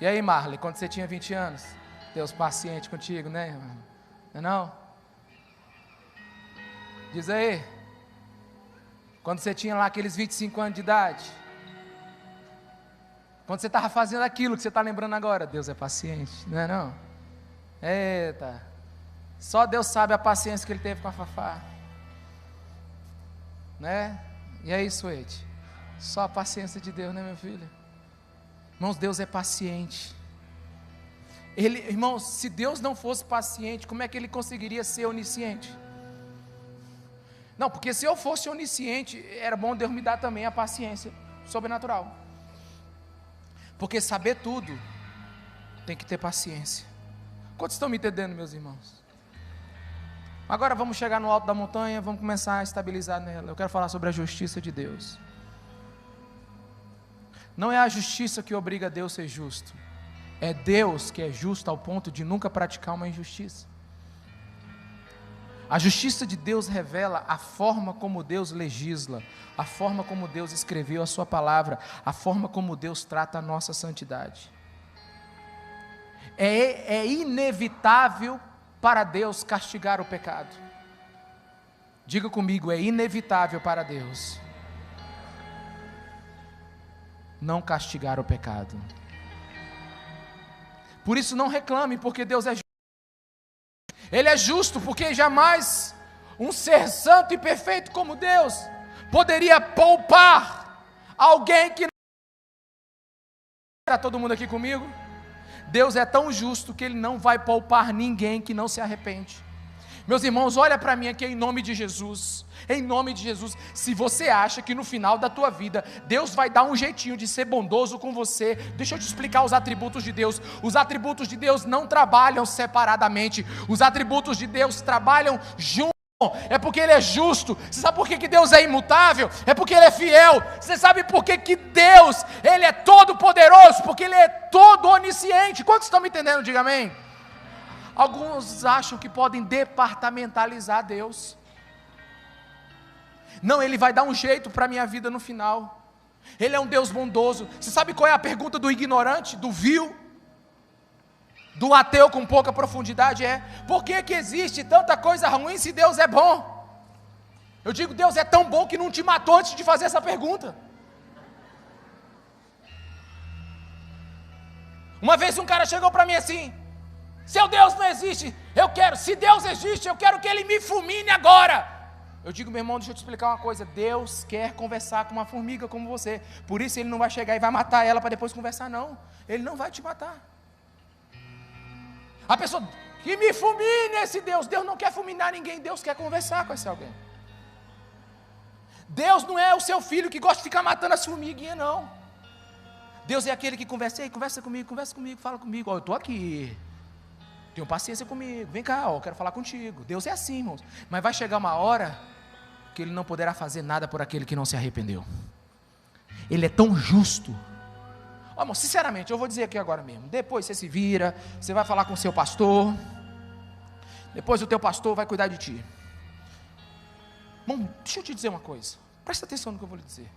S1: E aí, Marley, quando você tinha 20 anos, Deus paciente contigo, né, irmão? Não é não? Diz aí, quando você tinha lá aqueles 25 anos de idade, quando você estava fazendo aquilo que você está lembrando agora, Deus é paciente, não é não? Eita, só Deus sabe a paciência que Ele teve com a Fafá, né? E é isso, Ed, só a paciência de Deus, né, meu filho? Irmãos, Deus é paciente. Irmãos, se Deus não fosse paciente, como é que Ele conseguiria ser onisciente? Não, porque se eu fosse onisciente, era bom Deus me dar também a paciência sobrenatural. Porque saber tudo, tem que ter paciência. Quantos estão me entendendo, meus irmãos? Agora vamos chegar no alto da montanha, vamos começar a estabilizar nela. Eu quero falar sobre a justiça de Deus. Não é a justiça que obriga Deus a ser justo. É Deus que é justo ao ponto de nunca praticar uma injustiça. A justiça de Deus revela a forma como Deus legisla, a forma como Deus escreveu a sua palavra, a forma como Deus trata a nossa santidade. É inevitável para Deus castigar o pecado. Diga comigo, é inevitável para Deus não castigar o pecado. Por isso não reclame, porque Deus é justo. Ele é justo porque jamais um ser santo e perfeito como Deus poderia poupar alguém que não... Está todo mundo aqui comigo? Deus é tão justo que Ele não vai poupar ninguém que não se arrepende. Meus irmãos, olha para mim aqui em nome de Jesus. Em nome de Jesus, se você acha que no final da tua vida Deus vai dar um jeitinho de ser bondoso com você, deixa eu te explicar os atributos de Deus. Os atributos de Deus não trabalham separadamente. Os atributos de Deus trabalham juntos. É porque Ele é justo. Você sabe por que Deus é imutável? É porque Ele é fiel. Você sabe por que Deus, Ele é todo poderoso? Porque Ele é todo onisciente. Quantos estão me entendendo? Diga amém. Alguns acham que podem departamentalizar Deus. Não, Ele vai dar um jeito para a minha vida no final. Ele é um Deus bondoso. Você sabe qual é a pergunta do ignorante, do vil, do ateu com pouca profundidade? É: por que existe tanta coisa ruim se Deus é bom? Eu digo, Deus é tão bom que não te matou antes de fazer essa pergunta. Uma vez um cara chegou para mim assim: seu Deus não existe, se Deus existe, eu quero que Ele me fulmine agora. Eu digo, meu irmão, deixa eu te explicar uma coisa: Deus quer conversar com uma formiga como você, por isso Ele não vai chegar e vai matar ela para depois conversar, não. Ele não vai te matar. A pessoa, que me fulmine esse Deus. Deus não quer fulminar ninguém, Deus quer conversar com esse alguém. Deus não é o seu filho que gosta de ficar matando as formiguinhas, não. Deus é aquele que conversa: ei, conversa comigo, fala comigo, ó, eu estou aqui, tenha paciência comigo, vem cá, ó, eu quero falar contigo. Deus é assim, irmãos. Mas vai chegar uma hora que Ele não poderá fazer nada por aquele que não se arrependeu. Ele é tão justo. Ó, irmão, sinceramente, eu vou dizer aqui agora mesmo. Depois você se vira, você vai falar com o seu pastor, depois o teu pastor vai cuidar de ti. Irmão, deixa eu te dizer uma coisa, presta atenção no que eu vou lhe dizer.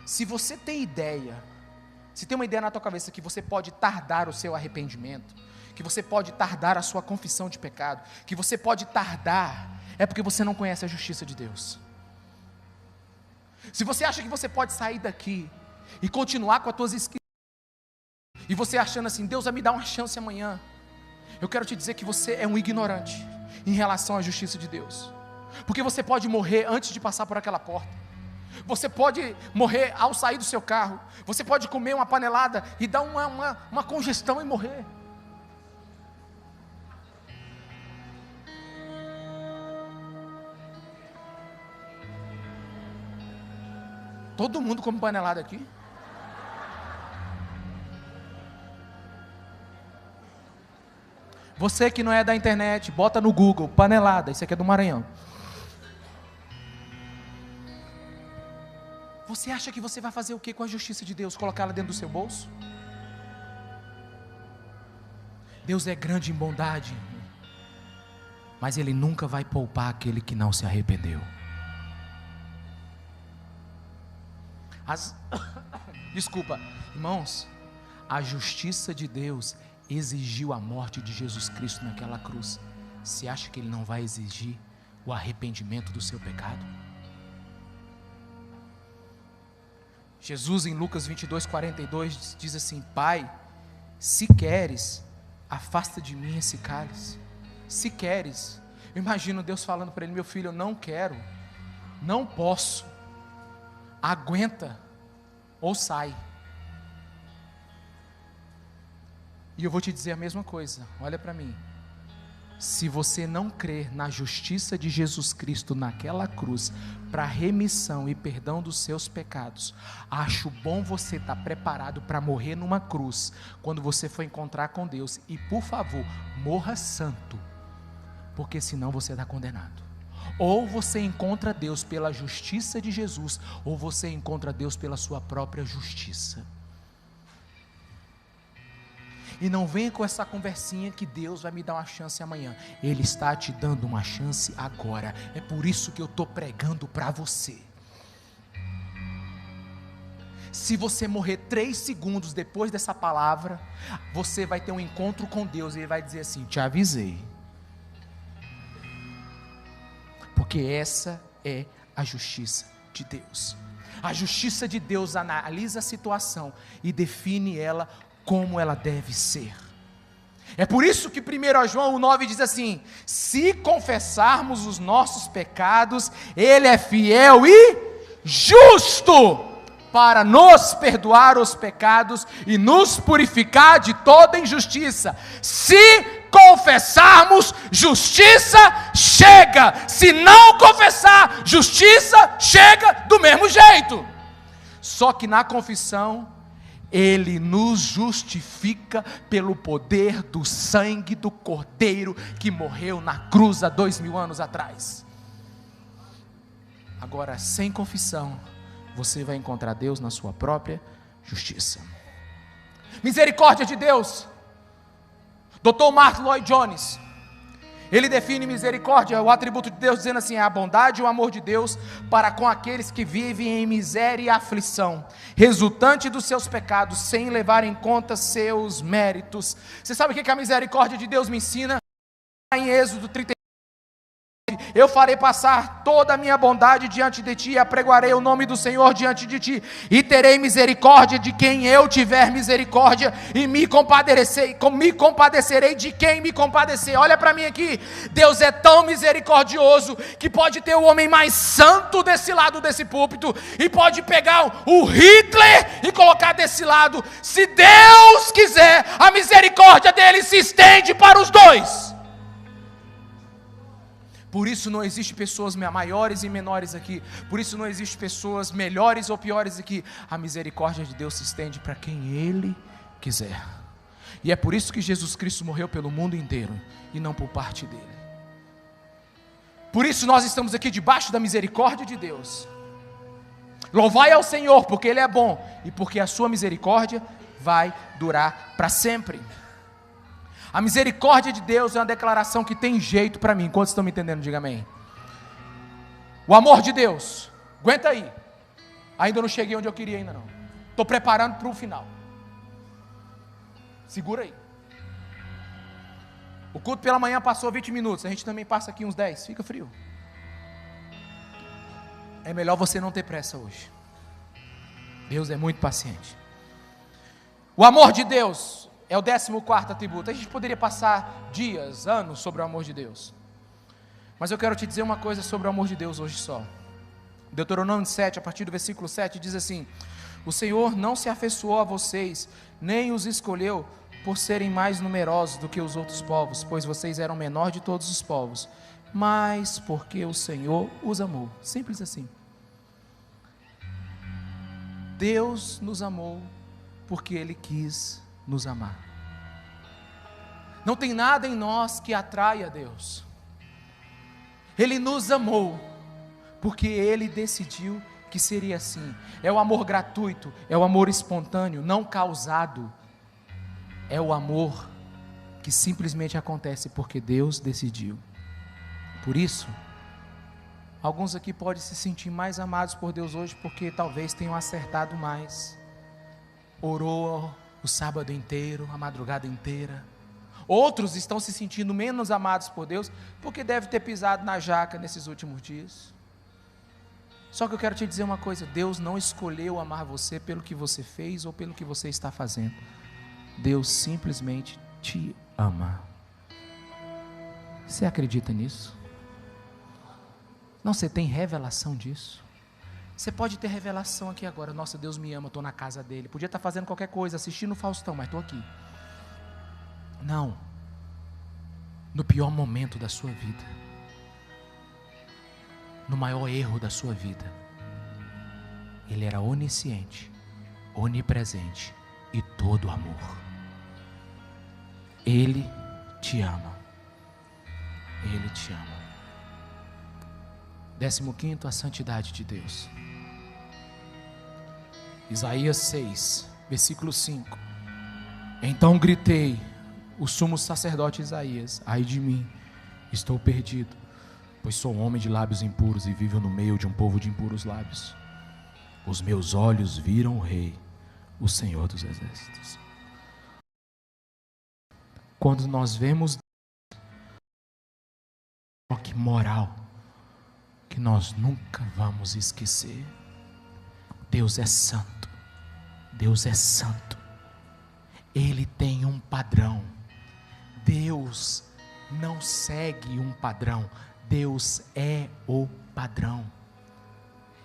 S1: Se você tem ideia, se tem uma ideia na tua cabeça que você pode tardar o seu arrependimento, que você pode tardar a sua confissão de pecado, que você pode tardar, é porque você não conhece a justiça de Deus. Se você acha que você pode sair daqui e continuar com as tuas esquisitices, e você achando assim: Deus vai me dar uma chance amanhã, eu quero te dizer que você é um ignorante em relação à justiça de Deus. Porque você pode morrer antes de passar por aquela porta. Você pode morrer ao sair do seu carro. Você pode comer uma panelada e dar uma congestão e morrer. Todo mundo come panelada aqui? Você que não é da internet, bota no Google, panelada, isso aqui é do Maranhão. Você acha que você vai fazer o que com a justiça de Deus? Colocá-la dentro do seu bolso? Deus é grande em bondade, mas Ele nunca vai poupar aquele que não se arrependeu. Desculpa, irmãos, a justiça de Deus exigiu a morte de Jesus Cristo naquela cruz. Você acha que Ele não vai exigir o arrependimento do seu pecado? Jesus em Lucas 22:42 diz assim: Pai, se queres, afasta de mim esse cálice. Se queres. Eu imagino Deus falando para ele: meu filho, eu não quero, não posso, aguenta ou sai. E eu vou te dizer a mesma coisa, olha para mim. Se você não crer na justiça de Jesus Cristo naquela cruz, para remissão e perdão dos seus pecados, acho bom você estar preparado para morrer numa cruz, quando você for encontrar com Deus, e por favor, morra santo, porque senão você está condenado. Ou você encontra Deus pela justiça de Jesus, ou você encontra Deus pela sua própria justiça. E não venha com essa conversinha que Deus vai me dar uma chance amanhã. Ele está te dando uma chance agora. É por isso que eu estou pregando para você. Se você morrer 3 segundos depois dessa palavra, você vai ter um encontro com Deus e Ele vai dizer assim: te avisei. Porque essa é a justiça de Deus. A justiça de Deus analisa a situação e define ela como ela deve ser. É por isso que 1 João 9 diz assim: se confessarmos os nossos pecados, Ele é fiel e justo para nos perdoar os pecados e nos purificar de toda injustiça. Se confessarmos, justiça chega. Se não confessar, justiça chega do mesmo jeito. Só que na confissão, Ele nos justifica pelo poder do sangue do Cordeiro que morreu na cruz há 2000 anos atrás. Agora, sem confissão, você vai encontrar Deus na sua própria justiça. Misericórdia de Deus. Dr. Martin Lloyd Jones, ele define misericórdia, o atributo de Deus, dizendo assim: é a bondade e o amor de Deus para com aqueles que vivem em miséria e aflição, resultante dos seus pecados, sem levar em conta seus méritos. Você sabe o que a misericórdia de Deus me ensina? Em Êxodo 30, eu farei passar toda a minha bondade diante de ti, e apregoarei o nome do Senhor diante de ti, e terei misericórdia de quem eu tiver misericórdia, e me compadecerei de quem me compadecer. Olha para mim aqui, Deus é tão misericordioso, que pode ter o homem mais santo desse lado desse púlpito, e pode pegar o Hitler e colocar desse lado. Se Deus quiser, a misericórdia dele se estende para os dois. Por isso não existe pessoas maiores e menores aqui. Por isso não existe pessoas melhores ou piores aqui. A misericórdia de Deus se estende para quem Ele quiser. E é por isso que Jesus Cristo morreu pelo mundo inteiro e não por parte dele. Por isso nós estamos aqui debaixo da misericórdia de Deus. Louvai ao Senhor, porque Ele é bom e porque a sua misericórdia vai durar para sempre. A misericórdia de Deus é uma declaração que tem jeito para mim. Quantos estão me entendendo? Diga amém. O amor de Deus, aguenta aí. Ainda não cheguei onde eu queria ainda não. Estou preparando para o final. Segura aí. O culto pela manhã passou 20 minutos. A gente também passa aqui uns 10. Fica frio. É melhor você não ter pressa hoje. Deus é muito paciente. O amor de Deus é o 14º atributo. A gente poderia passar dias, anos sobre o amor de Deus. Mas eu quero te dizer uma coisa sobre o amor de Deus hoje só. Deuteronômio 7, a partir do versículo 7, diz assim: o Senhor não se afeiçoou a vocês, nem os escolheu por serem mais numerosos do que os outros povos, pois vocês eram o menor de todos os povos, mas porque o Senhor os amou. Simples assim. Deus nos amou porque Ele quis nos amar. Não tem nada em nós que atrai a Deus. Ele nos amou porque Ele decidiu que seria assim. É o amor gratuito, é o amor espontâneo, não causado. É o amor que simplesmente acontece porque Deus decidiu. Por isso, alguns aqui podem se sentir mais amados por Deus hoje porque talvez tenham acertado mais. Orou o sábado inteiro, a madrugada inteira. Outros estão se sentindo menos amados por Deus porque deve ter pisado na jaca nesses últimos dias. Só que eu quero te dizer uma coisa: Deus não escolheu amar você pelo que você fez ou pelo que você está fazendo. Deus simplesmente te ama. Você acredita nisso? Não, você tem revelação disso? Você pode ter revelação aqui agora: nossa, Deus me ama, estou na casa dele. Podia estar fazendo qualquer coisa, assistindo o Faustão, mas estou aqui. Não. no pior momento da sua vida, no maior erro da sua vida, Ele era onisciente, onipresente e todo amor. Ele te ama. Ele te ama. 15º, a santidade de Deus. Isaías 6, versículo 5. Então gritei, o sumo sacerdote Isaías: ai de mim, estou perdido, pois sou homem de lábios impuros e vivo no meio de um povo de impuros lábios. Os meus olhos viram o Rei, o Senhor dos Exércitos. Quando nós vemos toque moral que nós nunca vamos esquecer. Deus é santo. Deus é santo. Ele tem um padrão. Deus não segue um padrão. Deus é o padrão.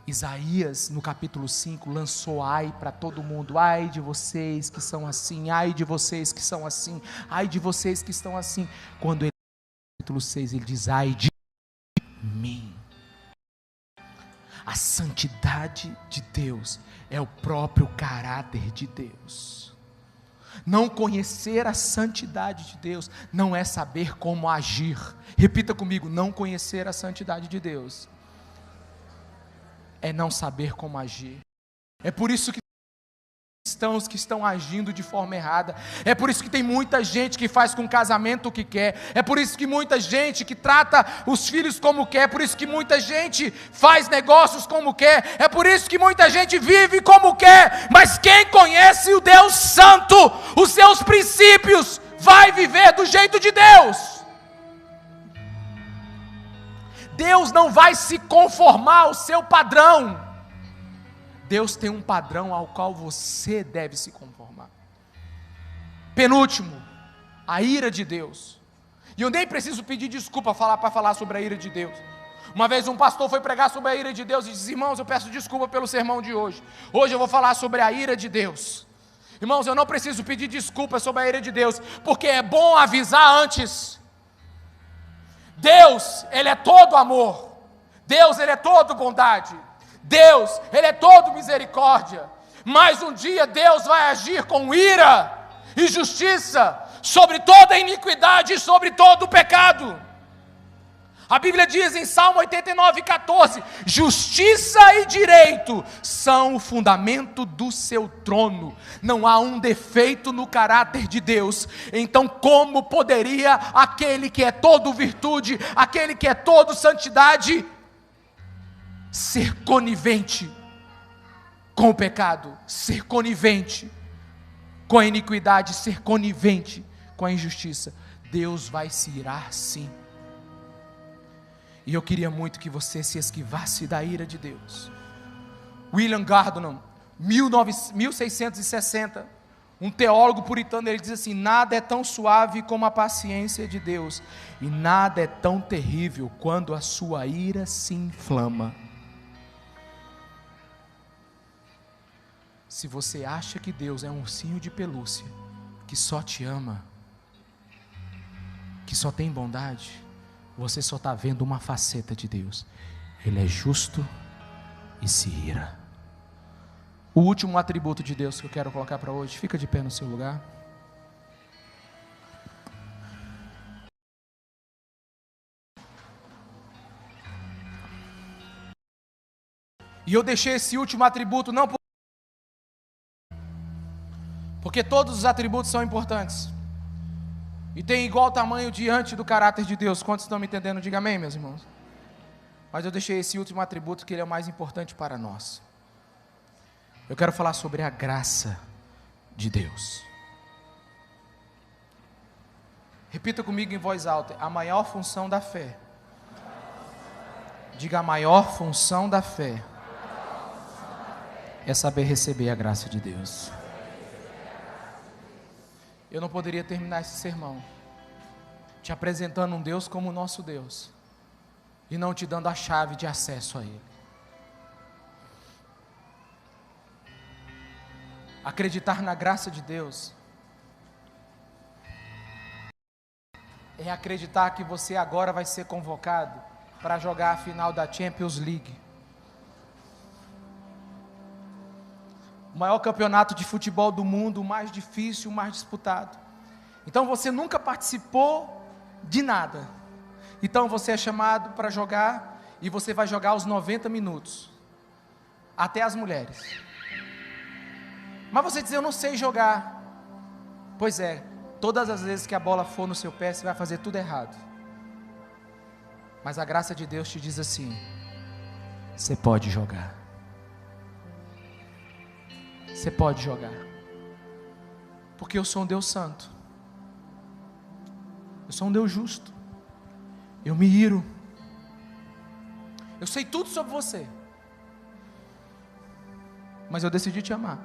S1: Isaías, no capítulo 5, lançou ai para todo mundo: ai de vocês que são assim, ai de vocês que são assim, ai de vocês que estão assim. Quando ele, no capítulo 6, ele diz: ai de mim. A santidade de Deus é o próprio caráter de Deus. Não conhecer a santidade de Deus não é saber como agir. Repita comigo: não conhecer a santidade de Deus é não saber como agir. É por isso que cristãos que estão agindo de forma errada. É por isso que tem muita gente que faz com o casamento o que quer. É por isso que muita gente que trata os filhos como quer. É por isso que muita gente faz negócios como quer. É por isso que muita gente vive como quer. Mas quem conhece o Deus Santo, os seus princípios, vai viver do jeito de Deus. Deus não vai se conformar ao seu padrão. Deus tem um padrão ao qual você deve se conformar. Penúltimo, a ira de Deus. E eu nem preciso pedir desculpa para falar sobre a ira de Deus. Uma vez um pastor foi pregar sobre a ira de Deus e disse: irmãos, eu peço desculpa pelo sermão de hoje. Hoje eu vou falar sobre a ira de Deus. Irmãos, eu não preciso pedir desculpa sobre a ira de Deus, porque é bom avisar antes. Deus, Ele é todo amor. Deus, Ele é todo bondade. Deus, Ele é todo misericórdia. Mas um dia Deus vai agir com ira e justiça sobre toda a iniquidade e sobre todo o pecado. A Bíblia diz em Salmo 89:14: justiça e direito são o fundamento do seu trono. Não há um defeito no caráter de Deus. Então como poderia aquele que é todo virtude, aquele que é todo santidade, ser conivente com o pecado, ser conivente com a iniquidade, ser conivente com a injustiça? Deus vai se irar sim. E eu queria muito que você se esquivasse da ira de Deus. William Gardner, 1660, um teólogo puritano, ele diz assim: nada é tão suave como a paciência de Deus, e nada é tão terrível quando a sua ira se inflama. Se você acha que Deus é um ursinho de pelúcia, que só te ama, que só tem bondade, você só está vendo uma faceta de Deus. Ele é justo e se ira. O último atributo de Deus que eu quero colocar para hoje, fica de pé no seu lugar. E eu deixei esse último atributo não porque todos os atributos são importantes e tem igual tamanho diante do caráter de Deus. Quantos estão me entendendo? Diga amém, meus irmãos. Mas eu deixei esse último atributo que ele é o mais importante para nós. Eu quero falar sobre a graça de Deus. Repita comigo em voz alta: a maior função da fé. Diga: a maior função da fé é saber receber a graça de Deus. Eu não poderia terminar esse sermão te apresentando um Deus como o nosso Deus e não te dando a chave de acesso a Ele. Acreditar na graça de Deus é acreditar que você agora vai ser convocado para jogar a final da Champions League. O maior campeonato de futebol do mundo, o mais difícil, o mais disputado. Então você nunca participou de nada. Então você é chamado para jogar, e você vai jogar os 90 minutos. Até as mulheres. Mas você diz, eu não sei jogar. Pois é, todas as vezes que a bola for no seu pé, você vai fazer tudo errado. Mas a graça de Deus te diz assim: você pode jogar. Você pode jogar. Porque eu sou um Deus santo. Eu sou um Deus justo. Eu me iro. Eu sei tudo sobre você. Mas eu decidi te amar.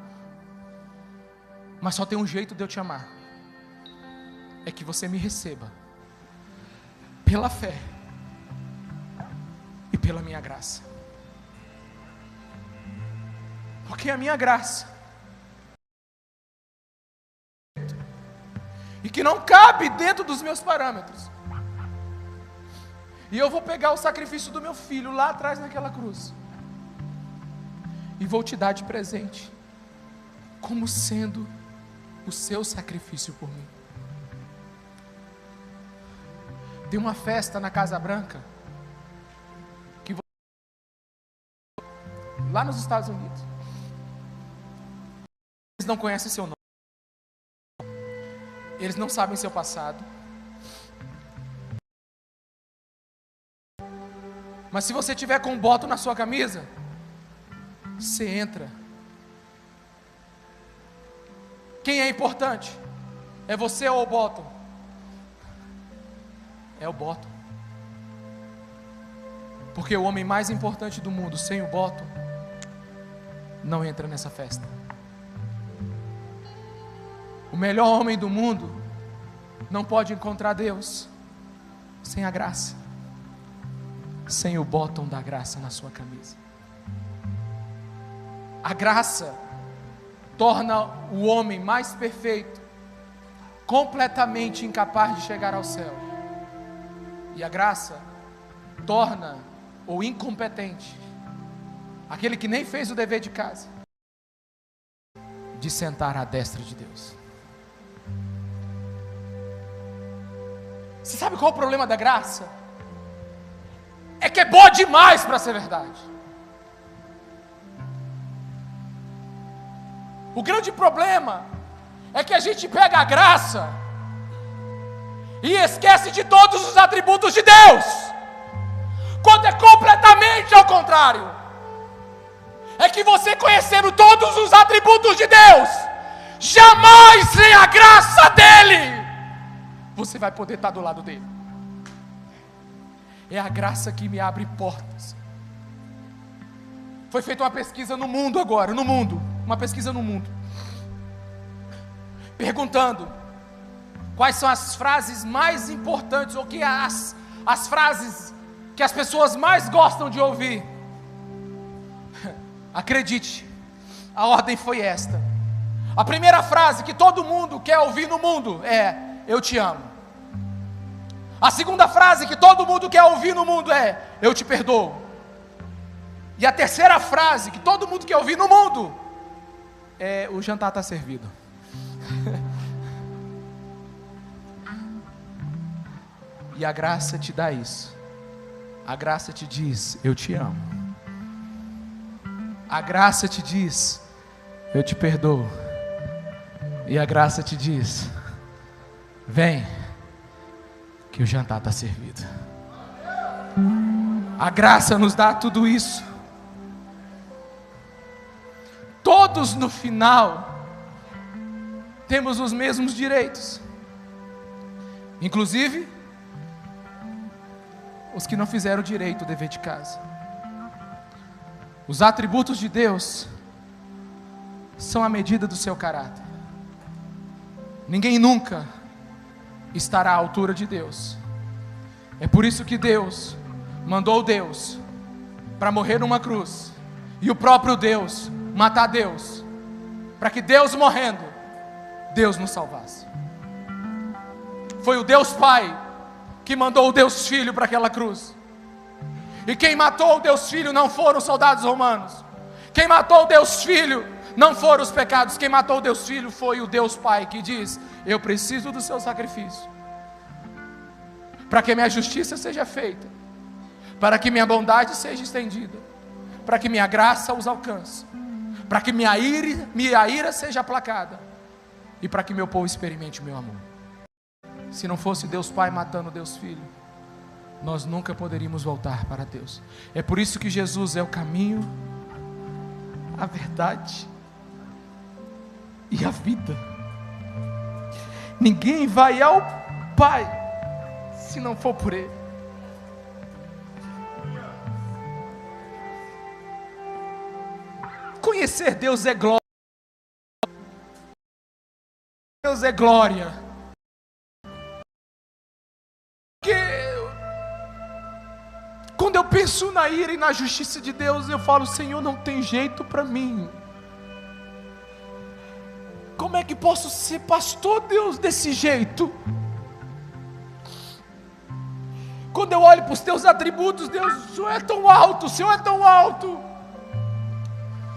S1: Mas só tem um jeito de eu te amar. É que você me receba. Pela fé. E pela minha graça. Porque a minha graça, e que não cabe dentro dos meus parâmetros. E eu vou pegar o sacrifício do meu filho lá atrás naquela cruz, e vou te dar de presente, como sendo o seu sacrifício por mim. Tem uma festa na Casa Branca, lá nos Estados Unidos. Eles não conhecem seu nome. Eles não sabem seu passado. Mas se você tiver com um bottom na sua camisa, você entra. Quem é importante? É você ou o bottom? É o bottom. Porque o homem mais importante do mundo, sem o bottom, não entra nessa festa. O melhor homem do mundo não pode encontrar Deus sem a graça, sem o bottom da graça na sua camisa. A graça torna o homem mais perfeito, completamente incapaz de chegar ao céu. E a graça torna o incompetente, aquele que nem fez o dever de casa, de sentar à destra de Deus. Você sabe qual é o problema da graça? É que é boa demais para ser verdade. O grande problema é que a gente pega a graça e esquece de todos os atributos de Deus, quando é completamente ao contrário. É que você, conhecendo todos os atributos de Deus, jamais sem a graça dele você vai poder estar do lado dele. É a graça que me abre portas. Foi feita uma pesquisa no mundo agora, uma pesquisa no mundo, perguntando quais são as frases mais importantes, ou que as frases que as pessoas mais gostam de ouvir. Acredite, a ordem foi esta. A primeira frase que todo mundo quer ouvir no mundo é: eu te amo. A segunda frase que todo mundo quer ouvir no mundo é: eu te perdoo. E a terceira frase que todo mundo quer ouvir no mundo é: o jantar está servido. E a graça te dá isso. A graça te diz: eu te amo. A graça te diz: eu te perdoo. E a graça te diz: vem, que o jantar está servido. A graça nos dá tudo isso. Todos no final temos os mesmos direitos, inclusive os que não fizeram direito o dever de casa. Os atributos de Deus são a medida do seu caráter. Ninguém nunca estará à altura de Deus. É por isso que Deus mandou Deus para morrer numa cruz, e o próprio Deus matar Deus, para que Deus morrendo, Deus nos salvasse. Foi o Deus Pai que mandou o Deus Filho para aquela cruz. E quem matou o Deus Filho não foram os soldados romanos. Quem matou o Deus Filho não foram os pecados. Quem matou o Deus Filho foi o Deus Pai, que diz: eu preciso do seu sacrifício, para que minha justiça seja feita, para que minha bondade seja estendida, para que minha graça os alcance, para que minha ira seja aplacada, e para que meu povo experimente o meu amor. Se não fosse Deus Pai matando Deus Filho, nós nunca poderíamos voltar para Deus. É por isso que Jesus é o caminho, a verdade e a vida. Ninguém vai ao Pai se não for por Ele. Conhecer Deus é glória. Deus é glória. Porque quando eu penso na ira e na justiça de Deus, eu falo: Senhor, não tem jeito para mim. Como é que posso ser pastor, Deus, desse jeito? Quando eu olho para os teus atributos, Deus, o Senhor é tão alto, o Senhor é tão alto.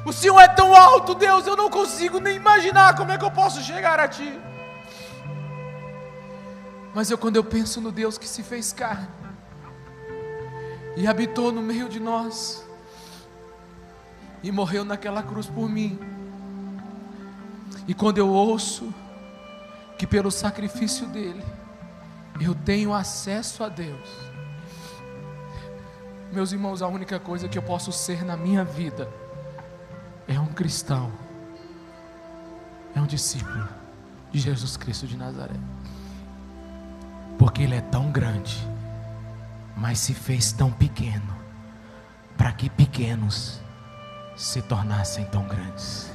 S1: O Senhor é tão alto, Deus, eu não consigo nem imaginar como é que eu posso chegar a Ti. Mas quando eu penso no Deus que se fez carne e habitou no meio de nós e morreu naquela cruz por mim, e quando eu ouço que pelo sacrifício dele eu tenho acesso a Deus, meus irmãos, a única coisa que eu posso ser na minha vida é um cristão, é um discípulo de Jesus Cristo de Nazaré. Porque Ele é tão grande, mas se fez tão pequeno, para que pequenos se tornassem tão grandes.